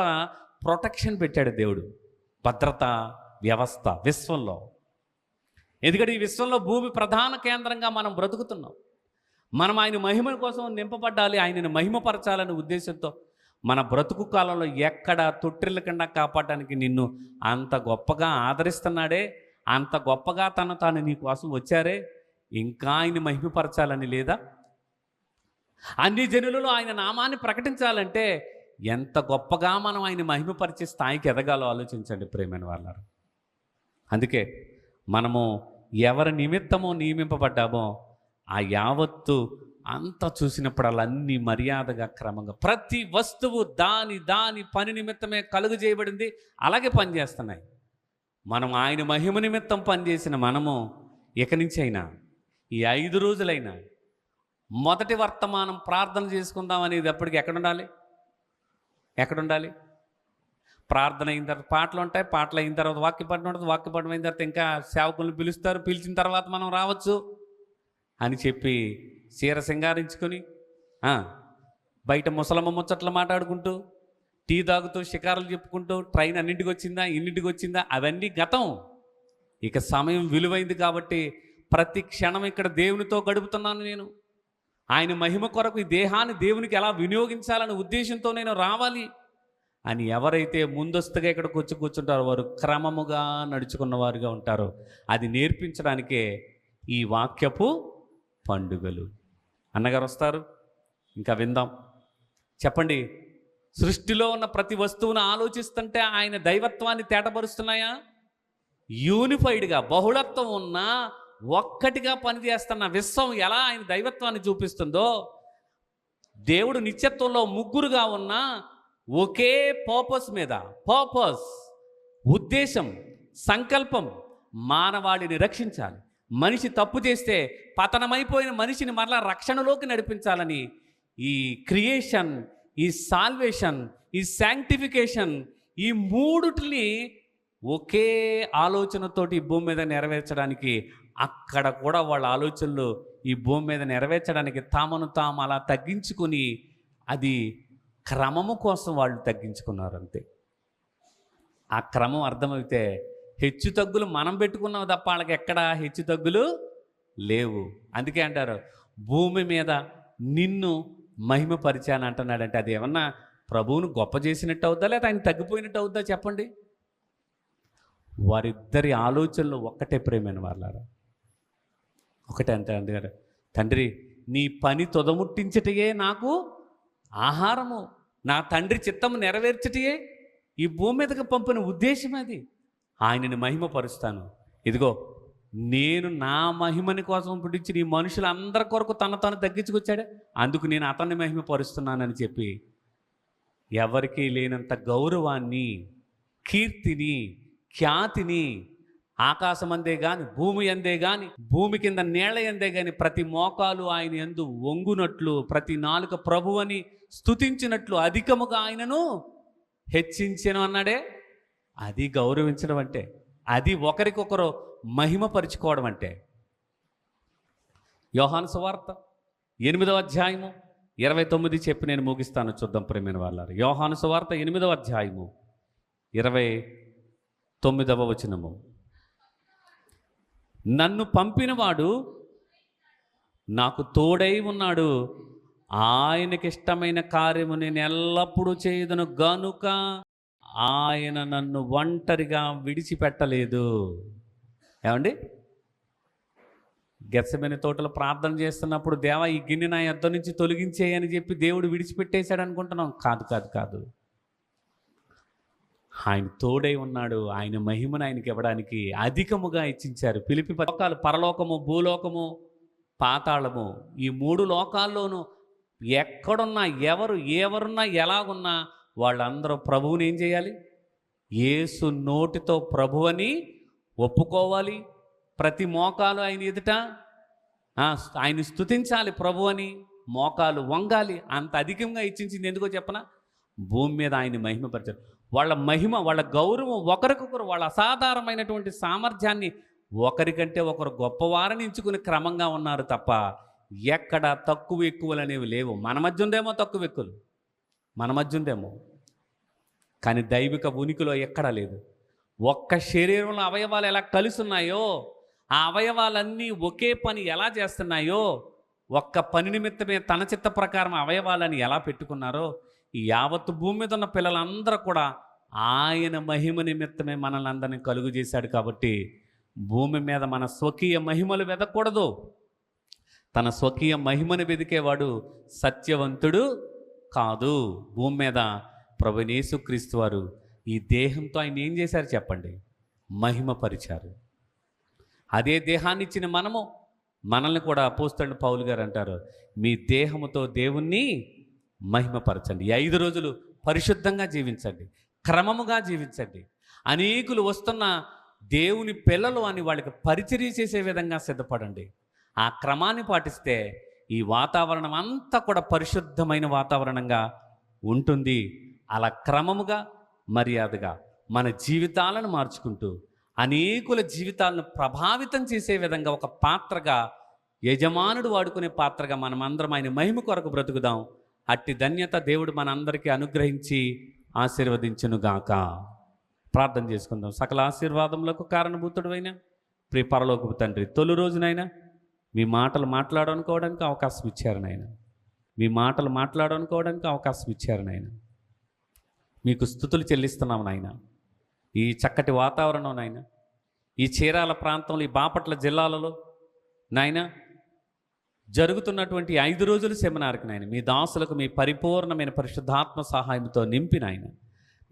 ప్రొటెక్షన్ పెట్టాడు దేవుడు, భద్రత వ్యవస్థ విశ్వంలో. ఎందుకంటే ఈ విశ్వంలో భూమి ప్రధాన కేంద్రంగా మనం బ్రతుకుతున్నాం. మనం ఆయన మహిమ కోసం నింపబడాలి, ఆయనను మహిమపరచాలనే ఉద్దేశంతో మన బ్రతుకు కాలంలో ఎక్కడ తొట్టిల్లకుండా కాపాడటానికి నిన్ను అంత గొప్పగా ఆదరిస్తున్నాడే, అంత గొప్పగా తాను నీ కోసం వచ్చారే, ఇంకా ఆయన మహిమపరచాలని లేదా? అన్ని జనులలో ఆయన నామాన్ని ప్రకటించాలంటే ఎంత గొప్పగా మనం ఆయన మహిమపరిచే స్థాయికి ఎదగాలో ఆలోచించండి ప్రియమైన వాళ్ళారు. అందుకే మనము ఎవరి నిమిత్తమో నియమింపబడ్డామో ఆ యావత్తు అంతా చూసినప్పుడు అన్నీ మర్యాదగా క్రమంగా ప్రతి వస్తువు దాని పని నిమిత్తమే కలుగు చేయబడింది, అలాగే పనిచేస్తున్నాయి. మనం ఆయన మహిమ నిమిత్తం పనిచేసిన మనము ఇక నుంచి అయినా ఈ 5 రోజులైనా మొదటి వర్తమానం ప్రార్థన చేసుకుందాం అనేది అప్పటికి ఎక్కడుండాలి? ప్రార్థన అయిన తర్వాత పాటలు ఉంటాయి, పాటలు అయిన తర్వాత వాక్యపఠనం ఉంటుంది, వాక్యపఠనం అయిన తర్వాత ఇంకా సేవకులను పిలుస్తారు, పిలిచిన తర్వాత మనం రావచ్చు అని చెప్పి చీర సింగారించుకొని బయట ముసలమ్మ ముచ్చట్లు మాట్లాడుకుంటూ, టీ తాగుతూ, షికారులు చెప్పుకుంటూ, ట్రైన్ అన్నింటికి వచ్చిందా, ఇన్నింటికి వచ్చిందా, అవన్నీ గతం. ఇక సమయం విలువైంది కాబట్టి ప్రతి క్షణం ఇక్కడ దేవునితో గడుపుతున్నాను నేను. ఆయన మహిమ కొరకు ఈ దేహాన్ని దేవునికి ఎలా వినియోగించాలనే ఉద్దేశంతో నేను రావాలి అని ఎవరైతే ముందస్తుగా ఇక్కడికి వచ్చి కూర్చుంటారో వారు క్రమముగా నడుచుకున్న వారుగా ఉంటారో అది నేర్పించడానికే ఈ వాక్యపు పండుగలు. అన్నగారు వస్తారు, ఇంకా విందాం. చెప్పండి, సృష్టిలో ఉన్న ప్రతి వస్తువును ఆలోచిస్తుంటే ఆయన దైవత్వాన్ని తేటపరుస్తున్నాయా? యూనిఫైడ్గా బహుళత్వం ఉన్న ఒక్కటిగా పనిచేస్తున్న విశ్వం ఎలా ఆయన దైవత్వాన్ని చూపిస్తుందో, దేవుడు నిత్యత్వంలో ముగ్గురుగా ఉన్న ఒకే పర్పస్ మీద, ఉద్దేశం, సంకల్పం, మానవాళిని రక్షించాలి. మనిషి తప్పు చేస్తే పతనమైపోయిన మనిషిని మరలా రక్షణలోకి నడిపించాలని ఈ క్రియేషన్, ఈ సాల్వేషన్, ఈ శాంక్టిఫికేషన్, ఈ మూడుటిని ఒకే ఆలోచనతోటి ఈ భూమి మీద నెరవేర్చడానికి, అక్కడ కూడా వాళ్ళ ఆలోచనలు ఈ భూమి మీద నెరవేర్చడానికి తామను తాము అలా తగ్గించుకుని, అది క్రమము కోసం వాళ్ళు తగ్గించుకున్నారు అంతే. ఆ క్రమం అర్థమైతే హెచ్చు తగ్గులు మనం పెట్టుకున్నాం తప్ప వాళ్ళకి ఎక్కడ హెచ్చు తగ్గులు లేవు. అందుకే అంటారు భూమి మీద నిన్ను మహిమపరిచాను అంటున్నాడంటే అది ఏమన్నా ప్రభువును గొప్ప చేసినట్టు అవుద్దా లేదా ఆయన తగ్గిపోయినట్టు అవుద్దా చెప్పండి? వారిద్దరి ఆలోచనలు ఒక్కటే ప్రేమైన వాళ్ళారా, ఒకటే అంటే అందుగారు, తండ్రి నీ పని తొదముట్టించటయే నాకు ఆహారము, నా తండ్రి చిత్తము నెరవేర్చటయే ఈ భూమి మీదకి పంపిన ఉద్దేశం అది. ఆయనని మహిమపరుస్తాను. ఇదిగో నేను నా మహిమని కోసం పుట్టించిన ఈ మనుషులందరి కొరకు తను తగ్గించుకొచ్చాడే, అందుకు నేను అతన్ని మహిమపరుస్తున్నానని చెప్పి ఎవరికీ లేనంత గౌరవాన్ని, కీర్తిని, ఖ్యాతిని ఆకాశం అందే కానీ, భూమి అందే కానీ, భూమి కింద నీళ్ల అందే కానీ ప్రతి మోకాలు ఆయన యందు వంగునట్లు, ప్రతి నాలుక ప్రభువని స్తుతించినట్లు అధికముగా ఆయనను హెచ్చించను అన్నాడే. అది గౌరవించడం అంటే, అది ఒకరికొకరు మహిమపరుచుకోవడం అంటే. యోహాను సువార్త 8వ అధ్యాయము 29 చెప్పి నేను ముగిస్తాను, చూద్దాం ప్రేమైన వాళ్ళారు. యోహాను సువార్త 8వ అధ్యాయము 29వ వచనము. నన్ను పంపినవాడు నాకు తోడై ఉన్నాడు, ఆయనకిష్టమైన కార్యము నేను ఎల్లప్పుడూ చేయుదును గనుక ఆయన నన్ను ఒంటరిగా విడిచిపెట్టలేదు. ఏమండి, గెత్సెమనే తోటలో ప్రార్థన చేస్తున్నప్పుడు దేవా ఈ గిన్నె నా యొద్ద నుంచి తొలగించేయని చెప్పి దేవుడు విడిచిపెట్టేశాడు అనుకుంటున్నాం. కాదు కాదు కాదు, ఆయన తోడై ఉన్నాడు. ఆయన మహిమను ఆయనకి ఇవ్వడానికి అధికముగా ఇచ్చించారు. పిలిపి లోకాలు, పరలోకము, భూలోకము, పాతాళము, ఈ 3 లోకాల్లోనూ ఎక్కడున్నా, ఎవరున్నా, ఎలాగున్నా వాళ్ళందరూ ప్రభువుని ఏం చేయాలి? యేసు నోటితో ప్రభువని ఒప్పుకోవాలి. ప్రతి మోకాలు ఆయన ఎదుట ఆయన స్తుతించాలి, ప్రభువని మోకాలు వంగాలి. అంత అధికంగా ఇచ్చించింది ఎందుకో చెప్పనా? భూమి మీద ఆయన మహిమపరిచారు. వాళ్ళ మహిమ, వాళ్ళ గౌరవం ఒకరికొకరు, వాళ్ళ అసాధారణమైనటువంటి సామర్థ్యాన్ని ఒకరికంటే ఒకరు గొప్పవారని ఎంచుకుని క్రమంగా ఉన్నారు తప్ప ఎక్కడ తక్కువ ఎక్కువలు అనేవి లేవు. మన మధ్య ఉందేమో తక్కువ ఎక్కువలు, మన మధ్య ఉందేమో, కానీ దైవిక ఉనికిలో ఎక్కడా లేదు. ఒక్క శరీరంలో అవయవాలు ఎలా కలిసి ఉన్నాయో, ఆ అవయవాలన్నీ ఒకే పని ఎలా చేస్తున్నాయో, ఒక్క పని నిమిత్తమే తన చిత్త ప్రకారం అవయవాలని ఎలా పెట్టుకున్నారో, ఈ యావత్తు భూమి మీద ఉన్న పిల్లలందరూ కూడా ఆయన మహిమ నిమిత్తమే మనల్ని అందరినీ కలుగు చేశాడు. కాబట్టి భూమి మీద మన స్వకీయ మహిమలు వెదకూడదు. తన స్వకీయ మహిమను వెదికేవాడు సత్యవంతుడు కాదు. భూమి మీద ప్రభువైన యేసుక్రీస్తు వారు ఈ దేహంతో ఆయన ఏం చేశారు చెప్పండి? మహిమపరిచారు. అదే దేహాన్ని ఇచ్చిన మనల్ని కూడా అపోస్తలుడు పౌలు గారు అంటారు, మీ దేహముతో దేవుణ్ణి మహిమపరచండి. 5 రోజులు పరిశుద్ధంగా జీవించండి, క్రమముగా జీవించండి. అనేకులు వస్తున్న దేవుని పిల్లలు అని వాళ్ళకి పరిచర్య చేసే విధంగా సిద్ధపడండి. ఆ క్రమాన్ని పాటిస్తే ఈ వాతావరణం అంతా కూడా పరిశుద్ధమైన వాతావరణంగా ఉంటుంది. అలా క్రమముగా మర్యాదగా మన జీవితాలను మార్చుకుంటూ అనేకుల జీవితాలను ప్రభావితం చేసే విధంగా ఒక పాత్రగా, యజమానుడు వాడుకునే పాత్రగా మనమందరం ఆయన మహిమ కొరకు బ్రతుకుదాం. అట్టి ధన్యత దేవుడు మనందరికీ అనుగ్రహించి ఆశీర్వదించునుగాక. ప్రార్థన చేసుకుందాం. సకల ఆశీర్వాదములకు కారణభూతుడైన ప్రియ పరలోకపు తండ్రి, తొలి రోజునైనా మీ మాటలు మాట్లాడనుకోవడానికి అవకాశం ఇచ్చారు నాయన. మీ మాటలు మాట్లాడనుకోవడానికి అవకాశం ఇచ్చారు నాయన. మీకు స్తుతులు చెల్లిస్తున్నాం నాయన. ఈ చక్కటి వాతావరణం నాయన, ఈ చీరాల ప్రాంతంలో, ఈ బాపట్ల జిల్లాలలో నాయన జరుగుతున్నటువంటి 5 రోజుల సెమినార్కి నాయన మీ దాసులకు మీ పరిపూర్ణమైన పరిశుద్ధాత్మ సహాయంతో నింపి నాయన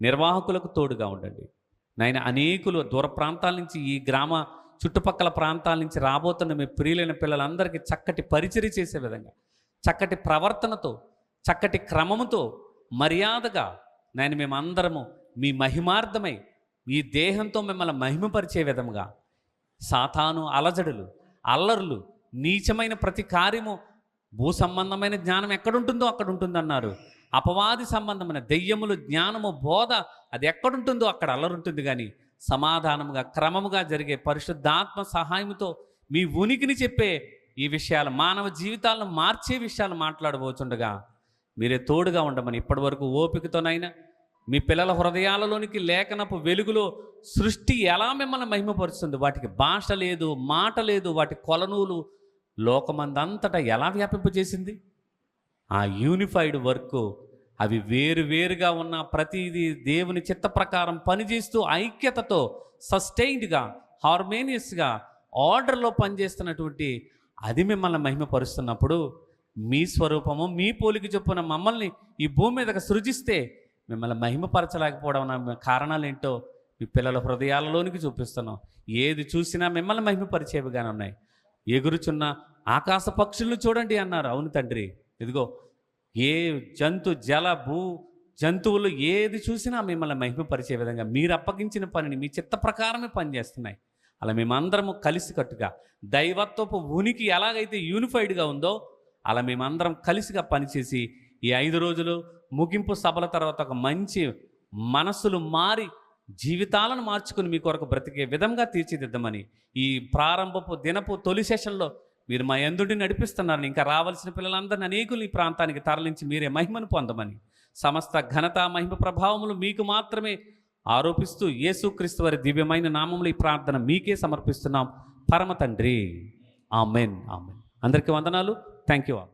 నిర్వాహకులకు తోడుగా ఉండండి నాయన. అనేకులు దూర ప్రాంతాల నుంచి, ఈ గ్రామ చుట్టుపక్కల ప్రాంతాల నుంచి రాబోతున్న మీ ప్రియులైన పిల్లలందరికీ చక్కటి పరిచర్య చేసే విధంగా, చక్కటి ప్రవర్తనతో, చక్కటి క్రమముతో, మర్యాదగా నాయన మేమందరము మీ మహిమార్థమై ఈ దేహంతో మిమ్మల్ని మహిమపరిచే విధముగా, సాతాను అలజడులు, అల్లర్లు, నీచమైన ప్రతి కార్యము, భూ సంబంధమైన జ్ఞానం ఎక్కడుంటుందో అక్కడ ఉంటుందన్నారు. అపవాది సంబంధమైన దెయ్యములు, జ్ఞానము, బోధ అది ఎక్కడుంటుందో అక్కడ అల్లరుంటుంది. కానీ సమాధానముగా, క్రమముగా జరిగే పరిశుద్ధాత్మ సహాయముతో మీ ఉనికిని చెప్పే ఈ విషయాలు, మానవ జీవితాలను మార్చే విషయాలు మాట్లాడబోచుండగా మీరే తోడుగా ఉండమని ఇప్పటివరకు ఓపికతోనైనా మీ పిల్లల హృదయాలలోనికి లేఖనపు వెలుగులో సృష్టి ఎలా మిమ్మల్ని మహిమపరుస్తుంది, వాటికి భాష లేదు, మాట లేదు, వాటి కొలనూలు లోకమందంతటా ఎలా వ్యాపింపజేసింది. ఆ యూనిఫైడ్ వర్క్, అవి వేరువేరుగా ఉన్న ప్రతిదీ దేవుని చిత్త ప్రకారం పనిచేస్తూ ఐక్యతతో సస్టైన్డ్గా, హార్మోనియస్గా, ఆర్డర్లో పనిచేస్తున్నటువంటి అది మిమ్మల్ని మహిమపరుస్తున్నప్పుడు, మీ స్వరూపము మీ పోలిక చొప్పున మమ్మల్ని ఈ భూమి మీదకి సృజిస్తే మిమ్మల్ని మహిమపరచలేకపోవడం కారణాలు ఏంటో మీ పిల్లల హృదయాలలోనికి చూపిస్తున్నాం. ఏది చూసినా మిమ్మల్ని మహిమపరిచేవిగానే ఉన్నాయి. ఎగురుచున్న ఆకాశ పక్షులను చూడండి అన్నారు. అవును తండ్రి, ఇదిగో ఏ జల భూ జంతువులు ఏది చూసినా మిమ్మల్ని మహిమపరిచే విధంగా మీరు అప్పగించిన పనిని మీ చిత్త ప్రకారమే పనిచేస్తున్నాయి. అలా మేమందరము కలిసికట్టుగా, దైవత్వపు ఉనికి ఎలాగైతే యూనిఫైడ్గా ఉందో అలా మేమందరం కలిసిగా పనిచేసి ఈ 5 రోజులు ముగింపు సభల తర్వాత ఒక మంచి మనస్సులు మారి జీవితాలను మార్చుకుని మీ కొరకు బ్రతికే విధంగా తీర్చిదిద్దమని ఈ ప్రారంభపు దినపు తొలి సెషన్లో మీరు మా యందుడిని నడిపిస్తున్నారని, ఇంకా రావాల్సిన పిల్లలందరినీ అనేకులు ఈ ప్రాంతానికి తరలించి మీరే మహిమను పొందమని, సమస్త ఘనత, మహిమ, ప్రభావములు మీకు మాత్రమే ఆరోపిస్తూ యేసుక్రీస్తు వారి దివ్యమైన నామములో ఈ ప్రార్థన మీకే సమర్పిస్తున్నాం పరమ తండ్రి. Amen, amen. అందరికీ వందనాలు. Thank you all.